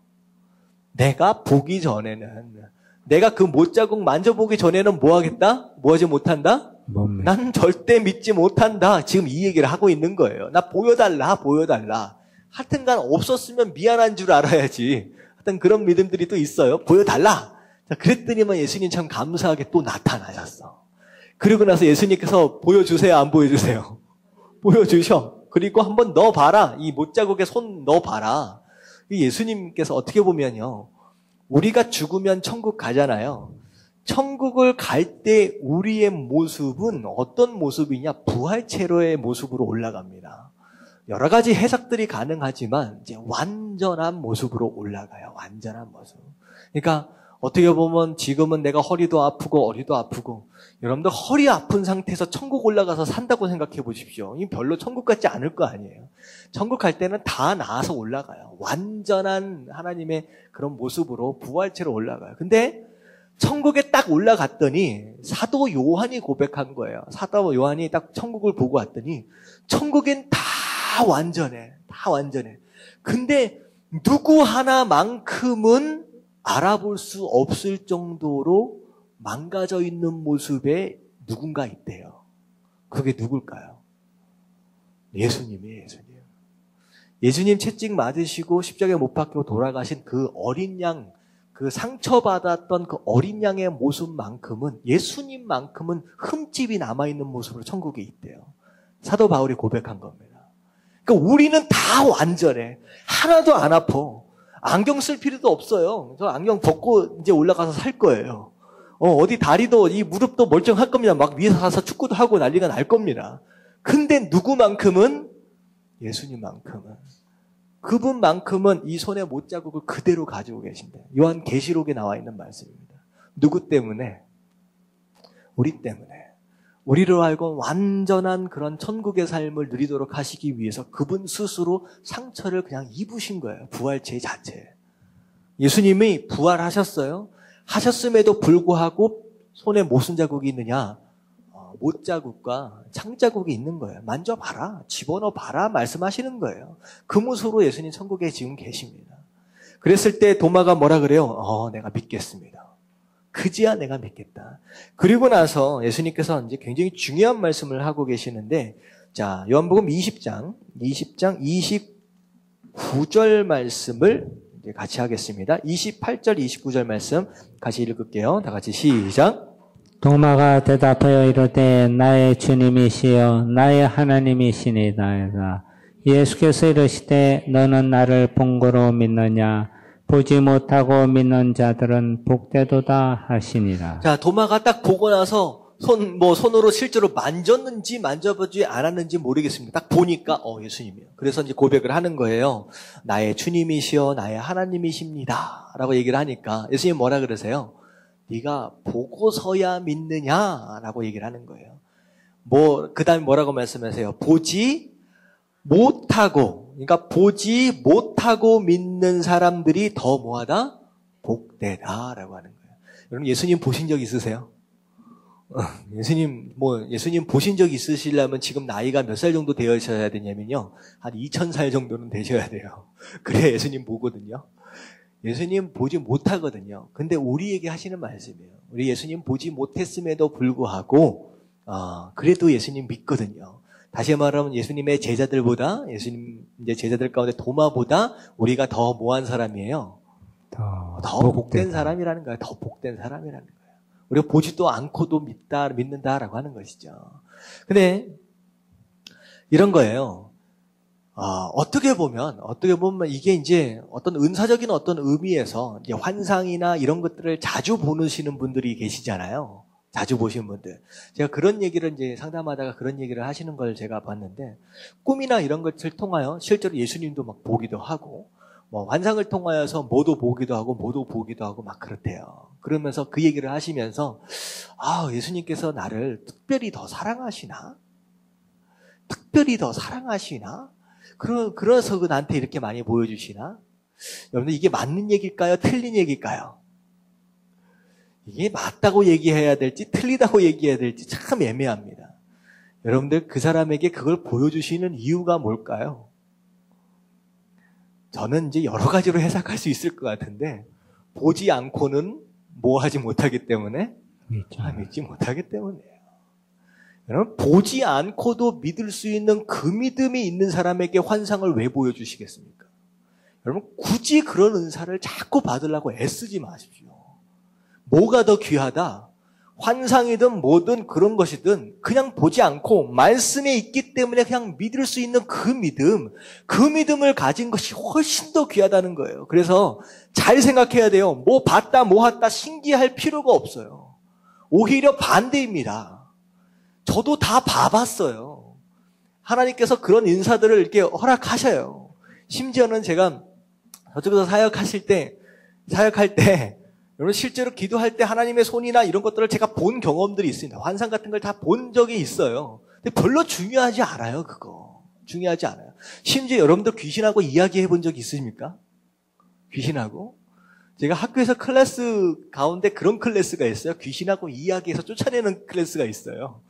내가 보기 전에는 내가 그 못자국 만져보기 전에는 뭐 하겠다? 뭐 하지 못한다? 난 절대 믿지 못한다. 지금 이 얘기를 하고 있는 거예요. 나 보여달라. 하여튼간 없었으면 미안한 줄 알아야지. 하여튼 그런 믿음들이 또 있어요. 보여달라. 그랬더니만 예수님 참 감사하게 또 나타나셨어. 그리고 나서 예수님께서 보여주세요, 안 보여주세요? 보여주셔. 그리고 한번 넣어봐라. 이 못자국에 손 넣어봐라. 예수님께서 어떻게 보면요. 우리가 죽으면 천국 가잖아요. 천국을 갈 때 우리의 모습은 어떤 모습이냐? 부활체로의 모습으로 올라갑니다. 여러 가지 해석들이 가능하지만 이제 완전한 모습으로 올라가요. 완전한 모습. 그러니까 어떻게 보면 지금은 내가 허리도 아프고 어리도 아프고 여러분들 허리 아픈 상태에서 천국 올라가서 산다고 생각해 보십시오. 이 별로 천국 같지 않을 거 아니에요. 천국 갈 때는 다 나아서 올라가요. 완전한 하나님의 그런 모습으로 부활체로 올라가요. 근데 천국에 딱 올라갔더니 사도 요한이 고백한 거예요. 사도 요한이 딱 천국을 보고 왔더니 천국엔 다 완전해. 다 완전해. 근데 누구 하나만큼은 알아볼 수 없을 정도로 망가져 있는 모습에 누군가 있대요. 그게 누굴까요? 예수님이에요. 예수님 채찍 맞으시고 십자가에 못 박히고 돌아가신 그 어린 양, 그 상처받았던 그 어린 양의 모습만큼은 예수님만큼은 흠집이 남아있는 모습으로 천국에 있대요. 사도 바울이 고백한 겁니다. 그러니까 우리는 다 완전해. 하나도 안 아파. 안경 쓸 필요도 없어요. 저 안경 벗고 이제 올라가서 살 거예요. 어디 다리도 이 무릎도 멀쩡할 겁니다. 막 위에서 가서 축구도 하고 난리가 날 겁니다. 근데 누구만큼은 예수님만큼은 그분만큼은 이 손에 못자국을 그대로 가지고 계신다. 요한 계시록에 나와 있는 말씀입니다. 누구 때문에? 우리 때문에. 우리로 알고 완전한 그런 천국의 삶을 누리도록 하시기 위해서 그분 스스로 상처를 그냥 입으신 거예요. 부활체 자체. 예수님이 부활하셨어요. 하셨음에도 불구하고 손에 무슨 자국이 있느냐? 못자국과 창자국이 있는 거예요. 만져봐라. 집어넣어봐라. 말씀하시는 거예요. 그 모습으로 예수님 천국에 지금 계십니다. 그랬을 때 도마가 뭐라 그래요? 내가 믿겠습니다. 그지야 내가 믿겠다. 그리고 나서 예수님께서 이제 굉장히 중요한 말씀을 하고 계시는데, 자, 요한복음 20장 29절 말씀을 이제 같이 하겠습니다. 28절, 29절 말씀 같이 읽을게요. 다 같이 시작. 도마가 대답하여 이르되 나의 주님이시여 나의 하나님이시니이다. 예수께서 이르시되 너는 나를 본 거로 믿느냐? 보지 못하고 믿는 자들은 복되도다 하시니라. 자, 도마가 딱 보고 나서 손으로 실제로 만졌는지 만져보지 않았는지 모르겠습니다. 딱 보니까 예수님이요. 그래서 이제 고백을 하는 거예요. 나의 주님이시여 나의 하나님이십니다. 라고 얘기를 하니까 예수님 뭐라 그러세요? 네가 보고서야 믿느냐라고 얘기를 하는 거예요. 그다음에 뭐라고 말씀하세요? 보지 못하고, 그러니까 보지 못하고 믿는 사람들이 더 뭐하다? 복되다라고 하는 거예요. 여러분 예수님 보신 적 있으세요? 예수님 보신 적 있으시려면 지금 나이가 몇 살 정도 되셔야 되냐면요. 한 2000살 정도는 되셔야 돼요. 그래야 예수님 보거든요. 예수님 보지 못하거든요. 근데 우리에게 하시는 말씀이에요. 우리 예수님 보지 못했음에도 불구하고, 그래도 예수님 믿거든요. 다시 말하면 예수님의 제자들보다, 예수님 이제 제자들 가운데 도마보다 우리가 더 뭐한 사람이에요? 더 복된 사람이라는 거예요. 더 복된 사람이라는 거예요. 우리가 보지도 않고도 믿는다라고 하는 것이죠. 근데 이런 거예요. 어떻게 보면 이게 이제 어떤 은사적인 어떤 의미에서 이제 환상이나 이런 것들을 자주 보시는 분들이 계시잖아요. 자주 보시는 분들. 제가 그런 얘기를 이제 상담하다가 그런 얘기를 하시는 걸 제가 봤는데, 꿈이나 이런 것을 통하여 실제로 예수님도 막 보기도 하고, 환상을 통하여서 뭐도 보기도 하고 막 그렇대요. 그러면서 그 얘기를 하시면서, 예수님께서 나를 특별히 더 사랑하시나? 그래서 나한테 이렇게 많이 보여주시나? 여러분들 이게 맞는 얘기일까요? 틀린 얘기일까요? 이게 맞다고 얘기해야 될지 틀리다고 얘기해야 될지 참 애매합니다. 여러분들 그 사람에게 그걸 보여주시는 이유가 뭘까요? 저는 이제 여러 가지로 해석할 수 있을 것 같은데, 보지 않고는 뭐 하지 못하기 때문에? 믿지 못하기 때문이에요. 여러분, 보지 않고도 믿을 수 있는 그 믿음이 있는 사람에게 환상을 왜 보여주시겠습니까? 여러분, 굳이 그런 은사를 자꾸 받으려고 애쓰지 마십시오. 뭐가 더 귀하다? 환상이든 뭐든 그런 것이든 그냥 보지 않고 말씀에 있기 때문에 그냥 믿을 수 있는 그 믿음을 가진 것이 훨씬 더 귀하다는 거예요. 그래서 잘 생각해야 돼요. 뭐 봤다 뭐 했다 신기할 필요가 없어요. 오히려 반대입니다. 저도 다 봐봤어요. 하나님께서 그런 인사들을 이렇게 허락하셔요. 심지어는 제가 저쪽에서 사역할 때 여러분 실제로 기도할 때 하나님의 손이나 이런 것들을 제가 본 경험들이 있습니다. 환상 같은 걸 다 본 적이 있어요. 근데 별로 중요하지 않아요, 그거. 중요하지 않아요. 심지어 여러분들 귀신하고 이야기해 본 적 있으십니까? 귀신하고? 제가 학교에서 클래스 가운데 그런 클래스가 있어요. 귀신하고 이야기해서 쫓아내는 클래스가 있어요.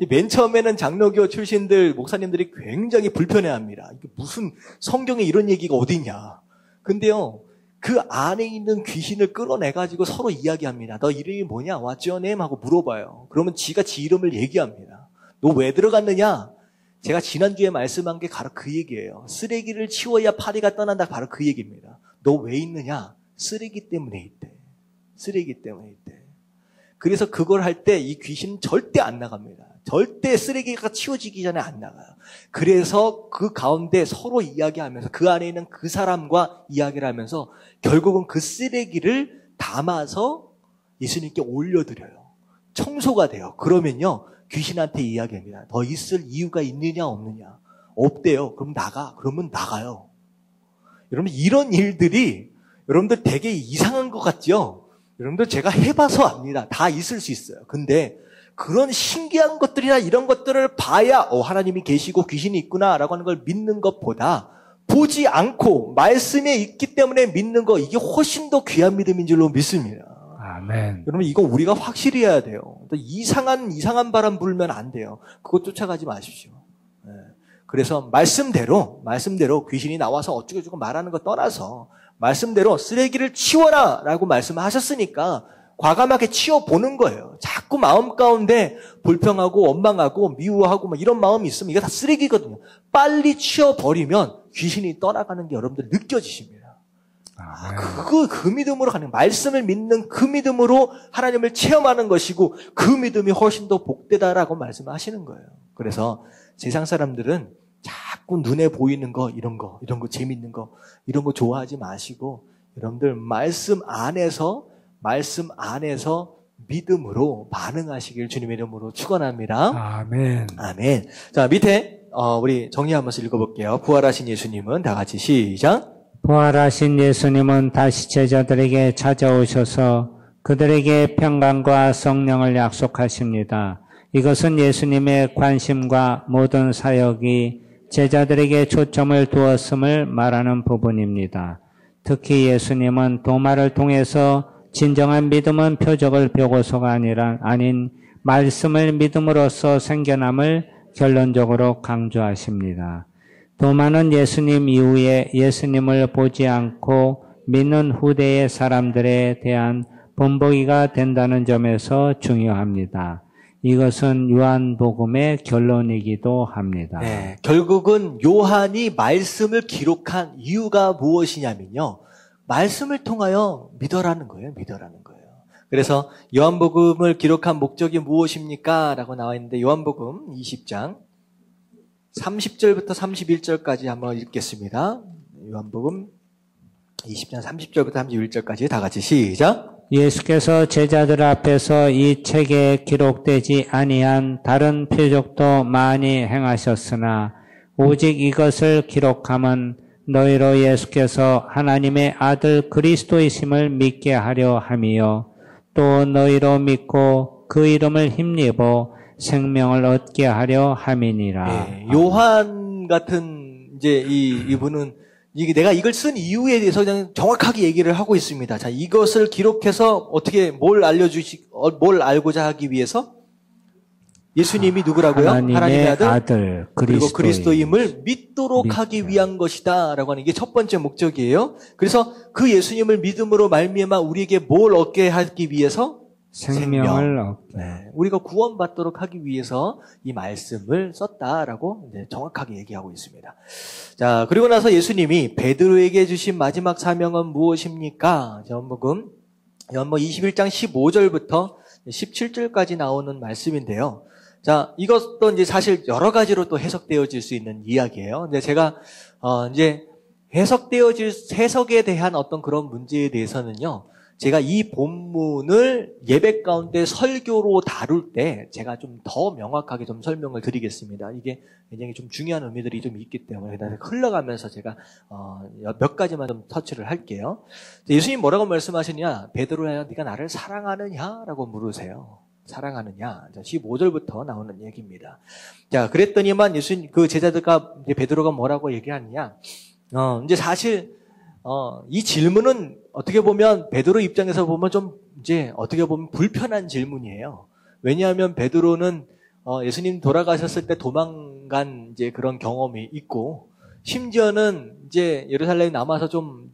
맨 처음에는 장로교 출신들, 목사님들이 굉장히 불편해합니다. 이게 무슨 성경에 이런 얘기가 어디냐. 근데요, 그 안에 있는 귀신을 끌어내가지고 서로 이야기합니다. 너 이름이 뭐냐? What's your name? 하고 물어봐요. 그러면 지가 지 이름을 얘기합니다. 너 왜 들어갔느냐? 제가 지난주에 말씀한 게 바로 그 얘기예요. 쓰레기를 치워야 파리가 떠난다. 바로 그 얘기입니다. 너 왜 있느냐? 쓰레기 때문에 있대. 쓰레기 때문에 있대. 그래서 그걸 할 때 이 귀신은 절대 안 나갑니다. 절대 쓰레기가 치워지기 전에 안 나가요. 그래서 그 가운데 서로 이야기하면서 그 안에 있는 그 사람과 이야기를 하면서 결국은 그 쓰레기를 담아서 예수님께 올려드려요. 청소가 돼요. 그러면요, 귀신한테 이야기합니다. 더 있을 이유가 있느냐 없느냐. 없대요. 그럼 나가. 그러면 나가요. 여러분 이런 일들이 여러분들 되게 이상한 것 같죠? 여러분들 제가 해봐서 압니다. 다 있을 수 있어요. 근데 그런 신기한 것들이나 이런 것들을 봐야 하나님이 계시고 귀신이 있구나라고 하는 걸 믿는 것보다 보지 않고 말씀에 있기 때문에 믿는 거, 이게 훨씬 더 귀한 믿음인 줄로 믿습니다. 아멘. 여러분 이거 우리가 확실히 해야 돼요. 이상한 바람 불면 안 돼요. 그거 쫓아가지 마십시오. 네. 그래서 말씀대로 귀신이 나와서 어쩌고저쩌고 말하는 거 떠나서 말씀대로 쓰레기를 치워라 라고 말씀하셨으니까 과감하게 치워보는 거예요. 자꾸 마음 가운데 불평하고 원망하고 미워하고 막 이런 마음이 있으면 이게 다 쓰레기거든요. 빨리 치워버리면 귀신이 떠나가는 게 여러분들 느껴지십니다. 그 믿음으로 가는, 말씀을 믿는 그 믿음으로 하나님을 체험하는 것이고 그 믿음이 훨씬 더 복되다라고 말씀하시는 거예요. 그래서 세상 사람들은 자꾸 눈에 보이는 거, 이런 거 재밌는 거, 이런 거 좋아하지 마시고 여러분들 말씀 안에서 믿음으로 반응하시길 주님의 이름으로 축원합니다. 아멘. 아멘. 자, 밑에 우리 정리 한번 읽어볼게요. 부활하신 예수님은 다 같이 시작. 부활하신 예수님은 다시 제자들에게 찾아오셔서 그들에게 평강과 성령을 약속하십니다. 이것은 예수님의 관심과 모든 사역이 제자들에게 초점을 두었음을 말하는 부분입니다. 특히 예수님은 도마를 통해서 진정한 믿음은 표적을 보고서가 아닌 말씀을 믿음으로써 생겨남을 결론적으로 강조하십니다. 또 많은 예수님 이후에 예수님을 보지 않고 믿는 후대의 사람들에 대한 본보기가 된다는 점에서 중요합니다. 이것은 요한복음의 결론이기도 합니다. 네, 결국은 요한이 말씀을 기록한 이유가 무엇이냐면요. 말씀을 통하여 믿어라는 거예요. 믿어라는 거예요. 그래서 요한복음을 기록한 목적이 무엇입니까? 라고 나와 있는데 요한복음 20장 30절부터 31절까지 한번 읽겠습니다. 요한복음 20장 30절부터 31절까지 다 같이 시작. 예수께서 제자들 앞에서 이 책에 기록되지 아니한 다른 표적도 많이 행하셨으나 오직 이것을 기록함은 너희로 예수께서 하나님의 아들 그리스도이심을 믿게 하려 함이요 또 너희로 믿고 그 이름을 힘입어 생명을 얻게 하려 함이니라. 네, 요한 같은 이제 이분은 내가 이걸 쓴 이유에 대해서 그냥 정확하게 얘기를 하고 있습니다. 자, 이것을 기록해서 어떻게 뭘 알고자 하기 위해서 예수님이 누구라고요? 하나님의 아들 그리고 그리스도임을 믿도록 하기 위한 것이다라고 하는 게 첫 번째 목적이에요. 그래서 그 예수님을 믿음으로 말미암아 우리에게 뭘 얻게 하기 위해서? 생명을 얻게. 네, 우리가 구원받도록 하기 위해서 이 말씀을 썼다라고 정확하게 얘기하고 있습니다. 자, 그리고 나서 예수님이 베드로에게 주신 마지막 사명은 무엇입니까? 요한복음 21장 15절부터 17절까지 나오는 말씀인데요. 자, 이것도 이제 사실 여러 가지로 또 해석되어질 수 있는 이야기예요. 근데 제가 이제 해석에 대한 어떤 그런 문제에 대해서는요. 제가 이 본문을 예배 가운데 설교로 다룰 때 제가 좀 더 명확하게 좀 설명을 드리겠습니다. 이게 굉장히 좀 중요한 의미들이 좀 있기 때문에 흘러가면서 제가 몇 가지만 좀 터치를 할게요. 예수님 뭐라고 말씀하시냐? 베드로야, 네가 나를 사랑하느냐? 라고 물으세요. 사랑하느냐? 15절부터 나오는 얘기입니다. 자, 그랬더니만 예수님 그 제자들과 이제 베드로가 뭐라고 얘기하느냐? 이제 사실 이 질문은 어떻게 보면 베드로 입장에서 보면 좀 이제 어떻게 보면 불편한 질문이에요. 왜냐하면 베드로는 예수님 돌아가셨을 때 도망간 이제 그런 경험이 있고 심지어는 이제 예루살렘에 남아서 좀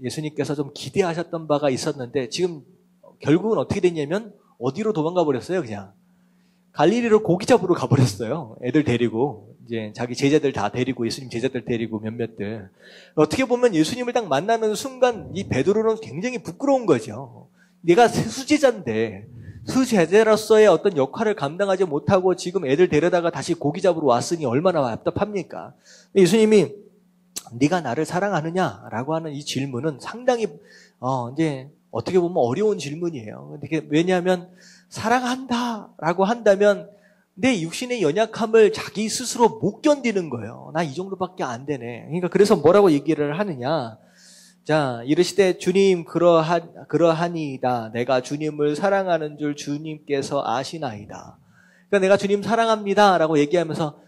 예수님께서 좀 기대하셨던 바가 있었는데 지금 결국은 어떻게 됐냐면 어디로 도망가 버렸어요, 그냥. 갈릴리로 고기 잡으러 가버렸어요. 애들 데리고. 이제 자기 제자들 다 데리고, 예수님 제자들 데리고 몇몇들. 어떻게 보면 예수님을 딱 만나는 순간 이 베드로는 굉장히 부끄러운 거죠. 내가 수제자인데, 수제자로서의 어떤 역할을 감당하지 못하고 지금 애들 데려다가 다시 고기 잡으러 왔으니 얼마나 답답합니까? 예수님이 네가 나를 사랑하느냐라고 하는 이 질문은 상당히 이제 어떻게 보면 어려운 질문이에요. 왜냐하면 사랑한다라고 한다면 내 육신의 연약함을 자기 스스로 못 견디는 거예요. 나 이 정도밖에 안 되네. 그러니까 그래서 뭐라고 얘기를 하느냐? 자, 이르시되 주님 그러하니이다. 내가 주님을 사랑하는 줄 주님께서 아시나이다. 그러니까 내가 주님 사랑합니다라고 얘기하면서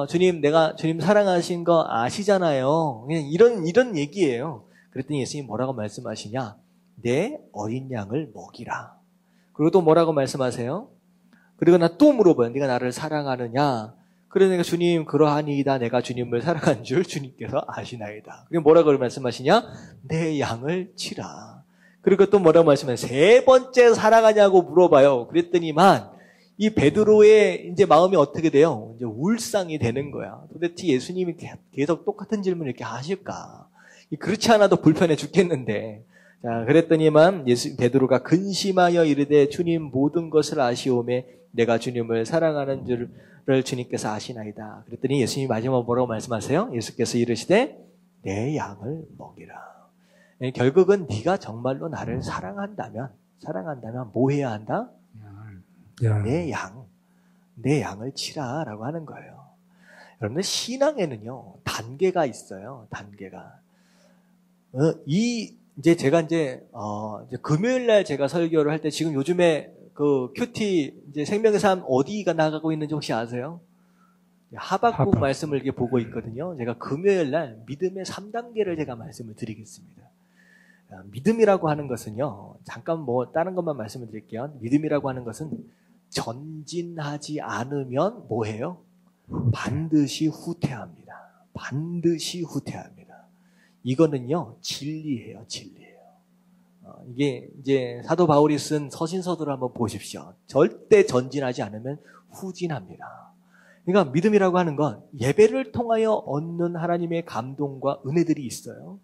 주님 내가 주님 사랑하신 거 아시잖아요. 그냥 이런 얘기예요. 그랬더니 예수님 뭐라고 말씀하시냐? 내 어린 양을 먹이라. 그리고 또 뭐라고 말씀하세요? 그리고 나 또 물어봐요. 네가 나를 사랑하느냐? 그러니까 주님 그러하니이다. 내가 주님을 사랑한 줄 주님께서 아시나이다. 그리고 뭐라고 말씀하시냐? 내 양을 치라. 그리고 또 뭐라고 말씀하세요? 세 번째 사랑하냐고 물어봐요. 그랬더니만 이 베드로의 이제 마음이 어떻게 돼요? 이제 울상이 되는 거야. 도대체 예수님이 계속 똑같은 질문을 이렇게 하실까? 그렇지 않아도 불편해 죽겠는데. 자, 그랬더니만 베드로가 근심하여 이르되 주님 모든 것을 아시오매 내가 주님을 사랑하는 줄을 주님께서 아시나이다. 그랬더니 예수님이 마지막으로 뭐라고 말씀하세요? 예수께서 이르시되 내 양을 먹이라. 결국은 네가 정말로 나를 사랑한다면 뭐 해야 한다? 내 양을 치라라고 하는 거예요. 여러분들 신앙에는요 단계가 있어요. 단계가. 이제 제가 이제 금요일 날 제가 설교를 할 때 지금 요즘에 그 큐티 이제 생명의 삶 어디가 나가고 있는지 혹시 아세요? 하박국 말씀을 이렇게 보고 있거든요. 제가 금요일 날 믿음의 3단계를 제가 말씀을 드리겠습니다. 믿음이라고 하는 것은요. 잠깐 뭐 다른 것만 말씀을 드릴게요. 믿음이라고 하는 것은 전진하지 않으면 뭐해요? 반드시 후퇴합니다. 반드시 후퇴합니다. 이거는요, 진리예요, 진리예요. 이게 이제 사도 바울이 쓴 서신서들을 한번 보십시오. 절대 전진하지 않으면 후진합니다. 그러니까 믿음이라고 하는 건 예배를 통하여 얻는 하나님의 감동과 은혜들이 있어요.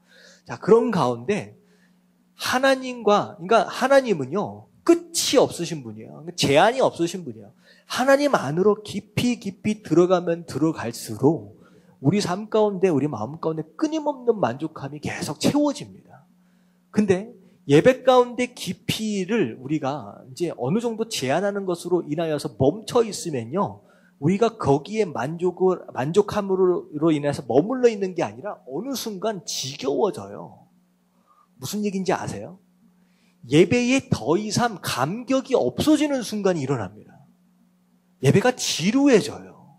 자, 그런 가운데 그러니까 하나님은요, 끝이 없으신 분이에요. 제한이 없으신 분이에요. 하나님 안으로 깊이 들어가면 들어갈수록 우리 삶 가운데, 우리 마음 가운데 끊임없는 만족함이 계속 채워집니다. 근데 예배 가운데 깊이를 우리가 이제 어느 정도 제한하는 것으로 인하여서 멈춰 있으면요, 우리가 거기에 만족함으로 인해서 머물러 있는 게 아니라 어느 순간 지겨워져요. 무슨 얘기인지 아세요? 예배에 더 이상 감격이 없어지는 순간이 일어납니다. 예배가 지루해져요.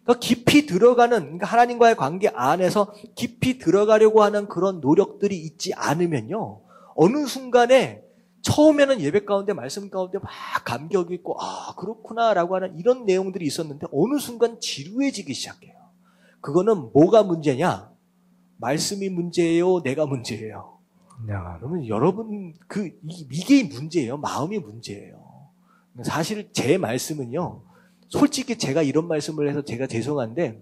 그러니까 깊이 들어가는, 그러니까 하나님과의 관계 안에서 깊이 들어가려고 하는 그런 노력들이 있지 않으면요, 어느 순간에 처음에는 예배 가운데, 말씀 가운데 막 감격이 있고, 아, 그렇구나라고 하는 이런 내용들이 있었는데 어느 순간 지루해지기 시작해요. 그거는 뭐가 문제냐? 말씀이 문제예요? 내가 문제예요? 그러면 여러분, 이게 문제예요. 마음이 문제예요. 사실 제 말씀은요, 솔직히 제가 이런 말씀을 해서 제가 죄송한데,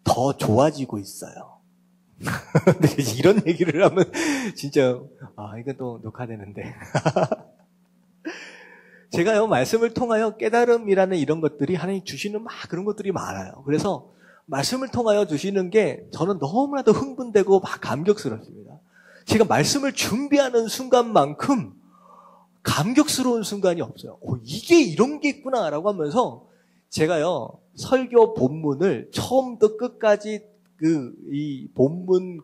더 좋아지고 있어요. 이런 얘기를 하면 진짜 이건 또 녹화되는데 제가요, 말씀을 통하여 깨달음이라는 이런 것들이 하나님 주시는 막 그런 것들이 많아요. 그래서 말씀을 통하여 주시는 게 저는 너무나도 흥분되고 막 감격스럽습니다. 제가 말씀을 준비하는 순간만큼 감격스러운 순간이 없어요. 이게 이런 게 있구나라고 하면서 제가요, 설교 본문을 처음부터 끝까지 이 본문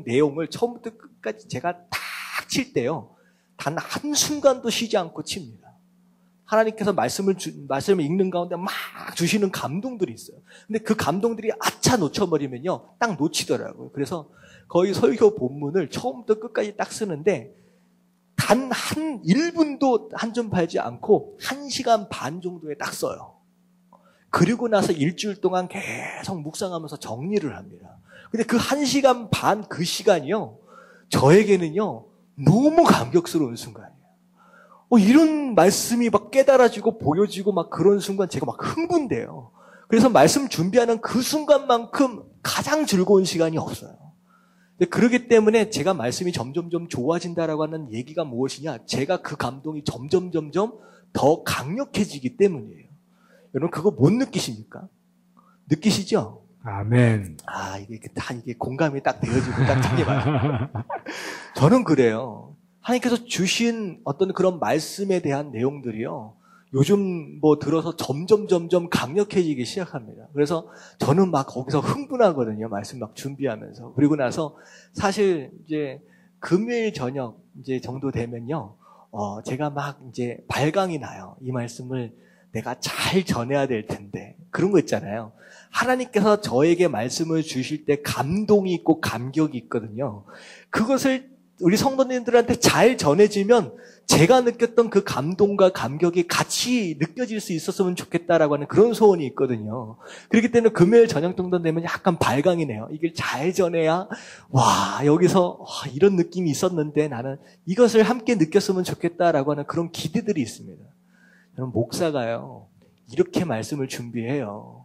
내용을 처음부터 끝까지 제가 딱 칠 때요, 단 한순간도 쉬지 않고 칩니다. 하나님께서 말씀을 읽는 가운데 막 주시는 감동들이 있어요. 근데 그 감동들이 아차 놓쳐버리면요, 딱 놓치더라고요. 그래서 거의 설교 본문을 처음부터 끝까지 딱 쓰는데 단 1분도 한 점 팔지 않고 1시간 반 정도에 딱 써요. 그리고 나서 일주일 동안 계속 묵상하면서 정리를 합니다. 근데 그 1시간 반 그 시간이요, 저에게는요, 너무 감격스러운 순간이에요. 이런 말씀이 막 깨달아지고 보여지고 막 그런 순간 제가 막 흥분돼요. 그래서 말씀 준비하는 그 순간만큼 가장 즐거운 시간이 없어요. 근데 그러기 때문에 제가 말씀이 점점점 좋아진다라고 하는 얘기가 무엇이냐? 제가 그 감동이 점점점 더 강력해지기 때문이에요. 여러분, 그거 못 느끼십니까? 느끼시죠? 아멘. 이게 공감이 딱 되어지고 딱 참게 맞아요. 저는 그래요. 하나님께서 주신 어떤 그런 말씀에 대한 내용들이요, 요즘 들어서 점점 강력해지기 시작합니다. 그래서 저는 막 거기서 흥분하거든요. 말씀 막 준비하면서. 그리고 나서 사실 이제 금요일 저녁 이제 정도 되면요, 제가 막 이제 발광이 나요. 이 말씀을 내가 잘 전해야 될 텐데. 그런 거 있잖아요. 하나님께서 저에게 말씀을 주실 때 감동이 있고 감격이 있거든요. 그것을 우리 성도님들한테 잘 전해지면 제가 느꼈던 그 감동과 감격이 같이 느껴질 수 있었으면 좋겠다라고 하는 그런 소원이 있거든요. 그렇기 때문에 금요일 저녁 정도 되면 약간 발광이 나요. 이걸 잘 전해야, 여기서 이런 느낌이 있었는데 나는 이것을 함께 느꼈으면 좋겠다라고 하는 그런 기대들이 있습니다. 여러분, 목사가요, 이렇게 말씀을 준비해요.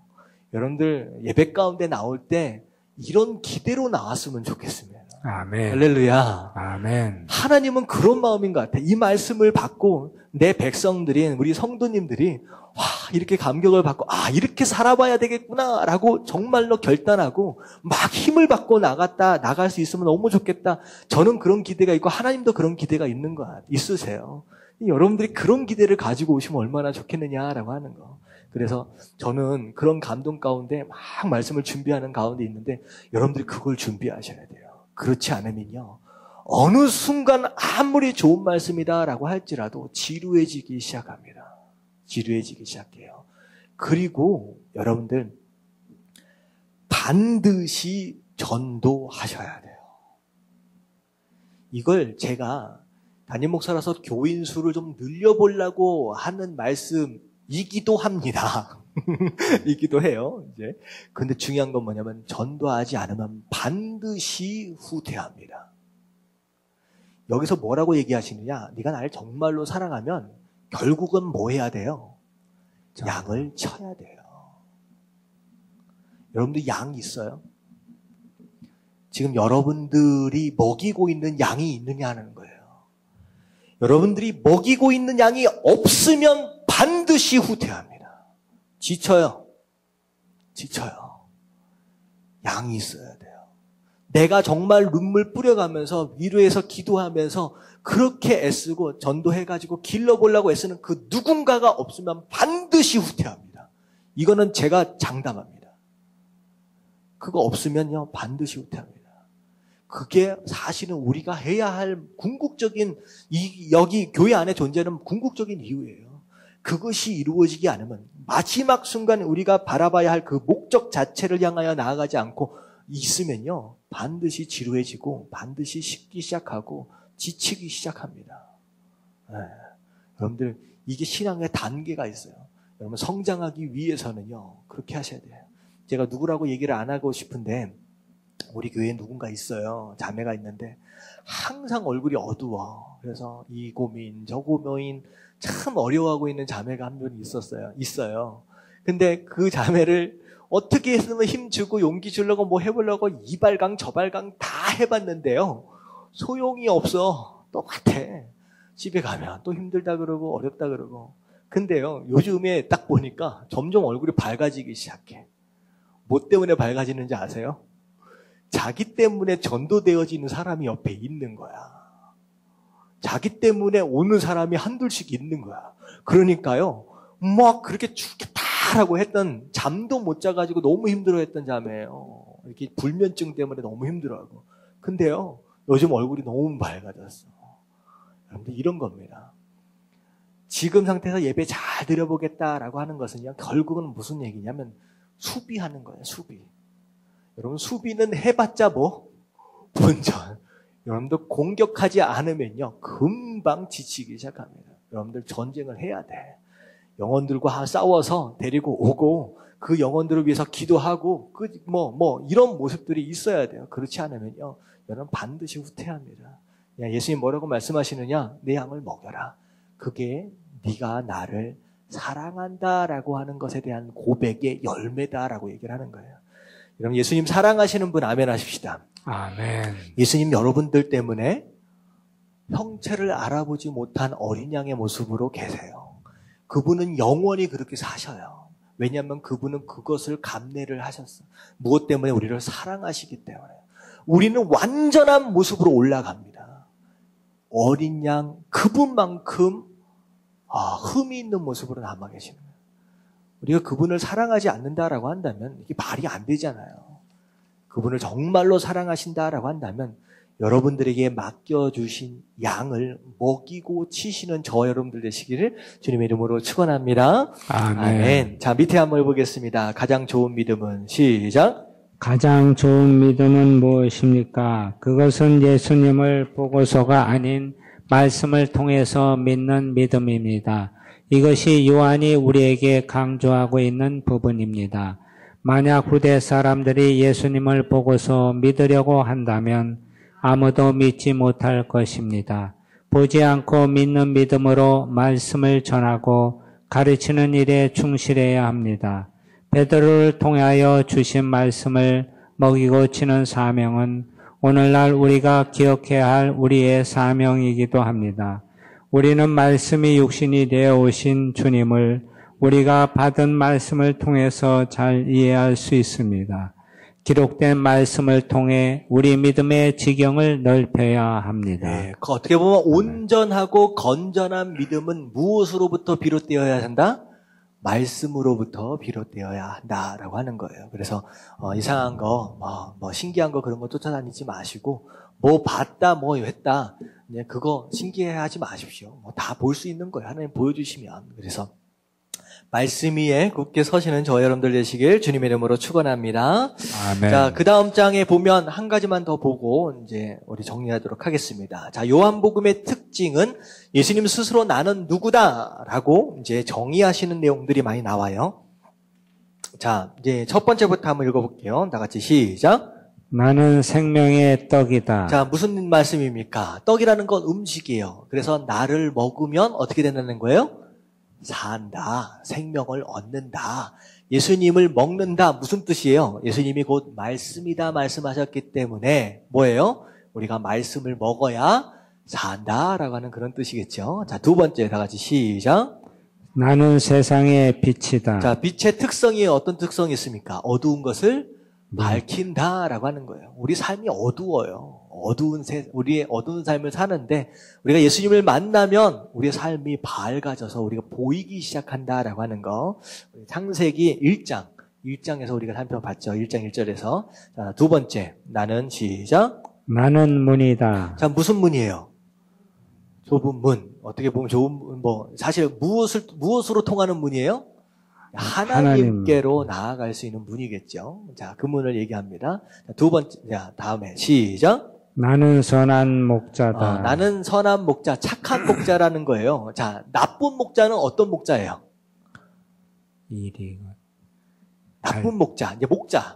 여러분들 예배 가운데 나올 때 이런 기대로 나왔으면 좋겠습니다. 아멘. 할렐루야. 아멘. 하나님은 그런 마음인 것 같아요. 이 말씀을 받고 내 백성들인 우리 성도님들이 이렇게 감격을 받고 이렇게 살아봐야 되겠구나라고 정말로 결단하고 막 힘을 받고 나갈 수 있으면 너무 좋겠다. 저는 그런 기대가 있고 하나님도 그런 기대가 있는 것 있으세요. 여러분들이 그런 기대를 가지고 오시면 얼마나 좋겠느냐라고 하는 거. 그래서 저는 그런 감동 가운데 막 말씀을 준비하는 가운데 있는데 여러분들이 그걸 준비하셔야 돼요. 그렇지 않으면요, 어느 순간 아무리 좋은 말씀이다라고 할지라도 지루해지기 시작합니다. 지루해지기 시작해요. 그리고 여러분들 반드시 전도하셔야 돼요. 이걸 제가 담임 목사라서 교인 수를 좀 늘려보려고 하는 말씀이기도 합니다. 이기도 해요. 이제. 근데 중요한 건 뭐냐면 전도하지 않으면 반드시 후퇴합니다. 여기서 뭐라고 얘기하시느냐? 네가 나를 정말로 사랑하면 결국은 뭐 해야 돼요? 양을 쳐야 돼요. 여러분들 양이 있어요? 지금 여러분들이 먹이고 있는 양이 있느냐는 거예요. 여러분들이 먹이고 있는 양이 없으면 반드시 후퇴합니다. 지쳐요. 양이 있어야 돼요. 내가 정말 눈물 뿌려가면서 위로해서 기도하면서 그렇게 애쓰고 전도해가지고 길러보려고 애쓰는 그 누군가가 없으면 반드시 후퇴합니다. 이거는 제가 장담합니다. 그거 없으면요 반드시 후퇴합니다. 그게 사실은 우리가 해야 할 궁극적인 여기 교회 안에 존재하는 궁극적인 이유예요. 그것이 이루어지지 않으면 마지막 순간 우리가 바라봐야 할 그 목적 자체를 향하여 나아가지 않고 있으면요 반드시 지루해지고 반드시 식기 시작하고 지치기 시작합니다. 네. 여러분들 이게 신앙의 단계가 있어요. 여러분 성장하기 위해서는요 그렇게 하셔야 돼요. 제가 누구라고 얘기를 안 하고 싶은데 우리 교회에 누군가 있어요. 자매가 있는데 항상 얼굴이 어두워. 그래서 이 고민 저 고민 참 어려워하고 있는 자매가 한 분 있어요. 근데 그 자매를 어떻게 했으면 힘주고 용기 주려고 뭐 해보려고 이 발강 저 발강 다 해봤는데요. 소용이 없어. 똑같아. 집에 가면 또 힘들다 그러고 어렵다 그러고. 근데요 요즘에 딱 보니까 점점 얼굴이 밝아지기 시작해. 뭐 때문에 밝아지는지 아세요? 자기 때문에 전도되어지는 사람이 옆에 있는 거야. 자기 때문에 오는 사람이 한둘씩 있는 거야. 그러니까요, 막 그렇게 죽겠다라고 했던 잠도 못 자가지고 너무 힘들어했던 자매예요. 이렇게 불면증 때문에 너무 힘들어하고. 근데요, 요즘 얼굴이 너무 밝아졌어. 여러분들 이런 겁니다. 지금 상태에서 예배 잘 드려보겠다라고 하는 것은요, 결국은 무슨 얘기냐면 수비하는 거예요. 수비. 여러분 수비는 해봤자 뭐? 본전. 여러분들 공격하지 않으면요 금방 지치기 시작합니다. 여러분들 전쟁을 해야 돼. 영혼들과 싸워서 데리고 오고 그 영혼들을 위해서 기도하고 이런 모습들이 있어야 돼요. 그렇지 않으면요 여러분 반드시 후퇴합니다. 예수님 뭐라고 말씀하시느냐? 내 양을 먹여라. 그게 네가 나를 사랑한다라고 하는 것에 대한 고백의 열매다라고 얘기를 하는 거예요. 여러분 예수님 사랑하시는 분 아멘 하십시다. 아멘. 예수님 여러분들 때문에 형체를 알아보지 못한 어린 양의 모습으로 계세요. 그분은 영원히 그렇게 사셔요. 왜냐하면 그분은 그것을 감내를 하셨어요. 무엇 때문에? 우리를 사랑하시기 때문에. 우리는 완전한 모습으로 올라갑니다. 어린 양 그분만큼 흠이 있는 모습으로 남아 계시는 거예요. 우리가 그분을 사랑하지 않는다라고 한다면 이게 말이 안 되잖아요. 그분을 정말로 사랑하신다라고 한다면 여러분들에게 맡겨주신 양을 먹이고 치시는 저 여러분들 되시기를 주님의 이름으로 축원합니다. 아멘. 아멘. 자, 밑에 한번 해보겠습니다. 가장 좋은 믿음은 시작. 가장 좋은 믿음은 무엇입니까? 그것은 예수님을 보고서가 아닌 말씀을 통해서 믿는 믿음입니다. 이것이 요한이 우리에게 강조하고 있는 부분입니다. 만약 후대 사람들이 예수님을 보고서 믿으려고 한다면 아무도 믿지 못할 것입니다. 보지 않고 믿는 믿음으로 말씀을 전하고 가르치는 일에 충실해야 합니다. 베드로를 통하여 주신 말씀을 먹이고 치는 사명은 오늘날 우리가 기억해야 할 우리의 사명이기도 합니다. 우리는 말씀이 육신이 되어 오신 주님을 우리가 받은 말씀을 통해서 잘 이해할 수 있습니다. 기록된 말씀을 통해 우리 믿음의 지경을 넓혀야 합니다. 네, 어떻게 보면 온전하고 건전한 믿음은 무엇으로부터 비롯되어야 한다? 말씀으로부터 비롯되어야 한다라고 하는 거예요. 그래서 이상한 거, 신기한 거 그런 거 쫓아다니지 마시고 뭐 봤다, 뭐 했다, 그거 신기해하지 마십시오. 다 볼 수 있는 거예요. 하나님 보여주시면. 그래서 말씀 위에 굳게 서시는 저와 여러분들 되시길 주님의 이름으로 축원합니다. 아멘. 자, 그 다음 장에 보면 한 가지만 더 보고 이제 우리 정리하도록 하겠습니다. 자, 요한복음의 특징은 예수님 스스로 나는 누구다라고 이제 정의하시는 내용들이 많이 나와요. 자, 이제 첫 번째부터 한번 읽어볼게요. 다 같이 시작. 나는 생명의 떡이다. 자, 무슨 말씀입니까? 떡이라는 건 음식이에요. 그래서 나를 먹으면 어떻게 된다는 거예요? 산다. 생명을 얻는다. 예수님을 먹는다. 무슨 뜻이에요? 예수님이 곧 말씀이다 말씀하셨기 때문에 뭐예요? 우리가 말씀을 먹어야 산다라고 하는 그런 뜻이겠죠. 자, 두 번째 다 같이 시작. 나는 세상의 빛이다. 자, 빛의 특성이 어떤 특성이 있습니까? 어두운 것을 밝힌다라고 하는 거예요. 우리 삶이 어두워요. 우리의 어두운 삶을 사는데 우리가 예수님을 만나면 우리의 삶이 밝아져서 우리가 보이기 시작한다라고 하는 거. 창세기 1장에서 우리가 살펴봤죠. 1장 1절에서. 자, 두 번째, 나는 시작. 나는 문이다. 자, 무슨 문이에요? 좁은 문. 어떻게 보면 사실 무엇으로 통하는 문이에요? 하나님께로 나아갈 수 있는 문이겠죠. 자, 그 문을 얘기합니다. 자, 두 번째, 자, 다음에 시작. 나는 선한 목자다. 나는 선한 목자, 착한 목자라는 거예요. 자, 나쁜 목자는 어떤 목자예요? 나쁜 목자, 이제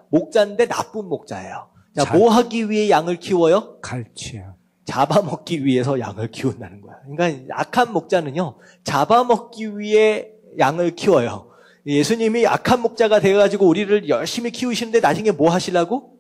목자인데 나쁜 목자예요. 자, 뭐 하기 위해 양을 키워요? 갈취야. 잡아먹기 위해서 양을 키운다는 거야. 그러니까 악한 목자는요, 잡아먹기 위해 양을 키워요. 예수님이 악한 목자가 되어가지고 우리를 열심히 키우시는데 나중에 뭐 하시려고?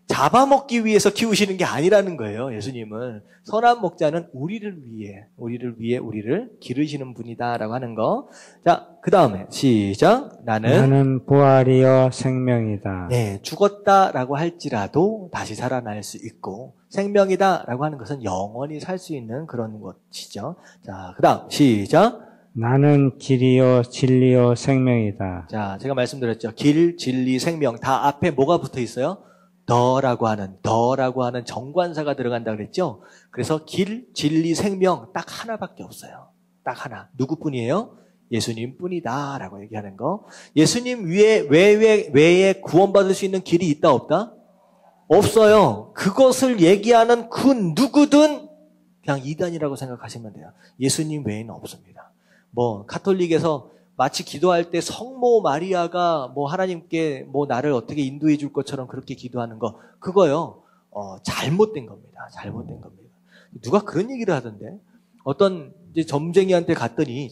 잡아먹기 위해서 키우시는 게 아니라는 거예요. 예수님은 선한 목자는 우리를 위해 우리를 기르시는 분이다라고 하는 거. 자, 그 다음에 시작. 나는 부활이요 생명이다. 네, 죽었다라고 할지라도 다시 살아날 수 있고 생명이다라고 하는 것은 영원히 살 수 있는 그런 것이죠. 자, 그 다음 시작. 나는 길이요 진리요 생명이다. 자, 제가 말씀드렸죠. 길, 진리, 생명 다 앞에 뭐가 붙어 있어요? 더라고 하는 정관사가 들어간다 그랬죠. 그래서 길, 진리, 생명 딱 하나밖에 없어요. 딱 하나. 누구뿐이에요? 예수님 뿐이다라고 얘기하는 거. 예수님 외에 구원받을 수 있는 길이 있다 없다? 없어요. 그것을 얘기하는 그 누구든 그냥 이단이라고 생각하시면 돼요. 예수님 외에는 없습니다. 카톨릭에서 마치 기도할 때 성모 마리아가 하나님께 나를 어떻게 인도해 줄 것처럼 그렇게 기도하는 거, 그거요, 잘못된 겁니다. 잘못된 겁니다. 누가 그런 얘기를 하던데, 어떤 이제 점쟁이가 갔더니,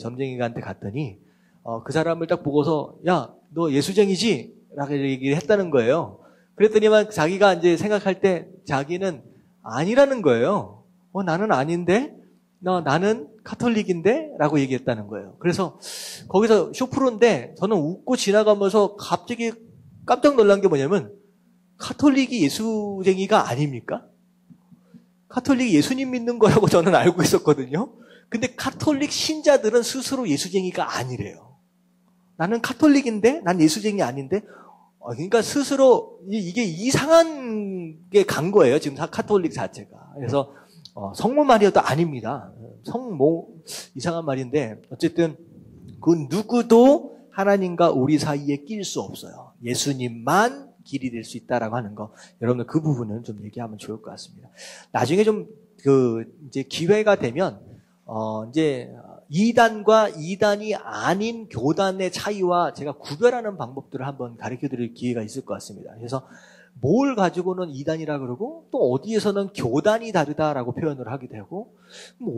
그 사람을 딱 보고서, 야, 너 예수쟁이지? 라고 얘기를 했다는 거예요. 그랬더니만 자기가 이제 생각할 때 자기는 아니라는 거예요. 나는 아닌데? 나는 카톨릭인데? 라고 얘기했다는 거예요. 그래서 거기서 쇼프로인데 저는 웃고 지나가면서 갑자기 깜짝 놀란 게 뭐냐면 카톨릭이 예수쟁이가 아닙니까? 카톨릭이 예수님 믿는 거라고 저는 알고 있었거든요. 근데 카톨릭 신자들은 스스로 예수쟁이가 아니래요. 나는 카톨릭인데? 난 예수쟁이 아닌데? 그러니까 스스로 이게 이상한 게 간 거예요. 지금 카톨릭 자체가. 그래서 성모 마리아도 아닙니다. 이상한 말인데 어쨌든 그 누구도 하나님과 우리 사이에 낄 수 없어요. 예수님만 길이 될 수 있다라고 하는 거. 여러분들 그 부분은 좀 얘기하면 좋을 것 같습니다. 나중에 좀 이제 기회가 되면 이제 이단과 이단이 아닌 교단의 차이와 제가 구별하는 방법들을 한번 가르쳐 드릴 기회가 있을 것 같습니다. 그래서 뭘 가지고는 이단이라 그러고 또 어디에서는 교단이 다르다라고 표현을 하게 되고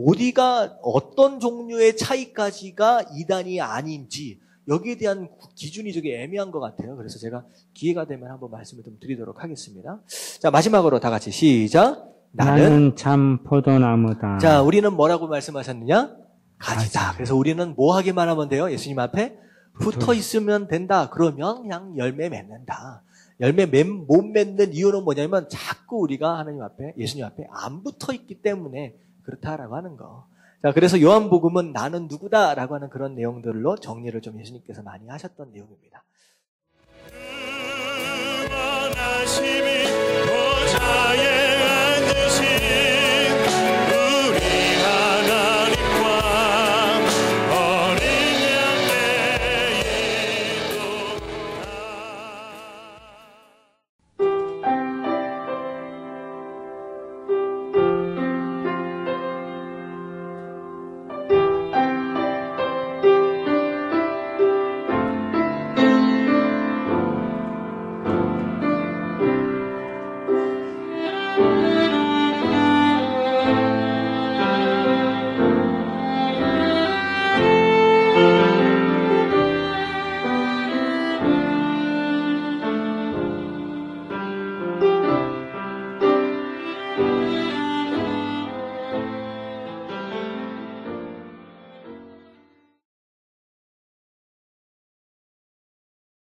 어디가 어떤 종류의 차이까지가 이단이 아닌지 여기에 대한 기준이 되게 애매한 것 같아요. 그래서 제가 기회가 되면 한번 말씀을 좀 드리도록 하겠습니다. 자, 마지막으로 다 같이 시작. 나는 참 포도나무다. 자, 우리는 뭐라고 말씀하셨느냐? 가지다. 그래서 우리는 뭐 하기만 하면 돼요? 예수님 앞에 붙어 있으면 된다. 그러면 그냥 열매 맺는다. 열매 못 맺는 이유는 뭐냐면 자꾸 우리가 하나님 앞에, 예수님 앞에 안 붙어 있기 때문에 그렇다라고 하는 거. 자, 그래서 요한복음은 나는 누구다라고 하는 그런 내용들로 정리를 좀 예수님께서 많이 하셨던 내용입니다.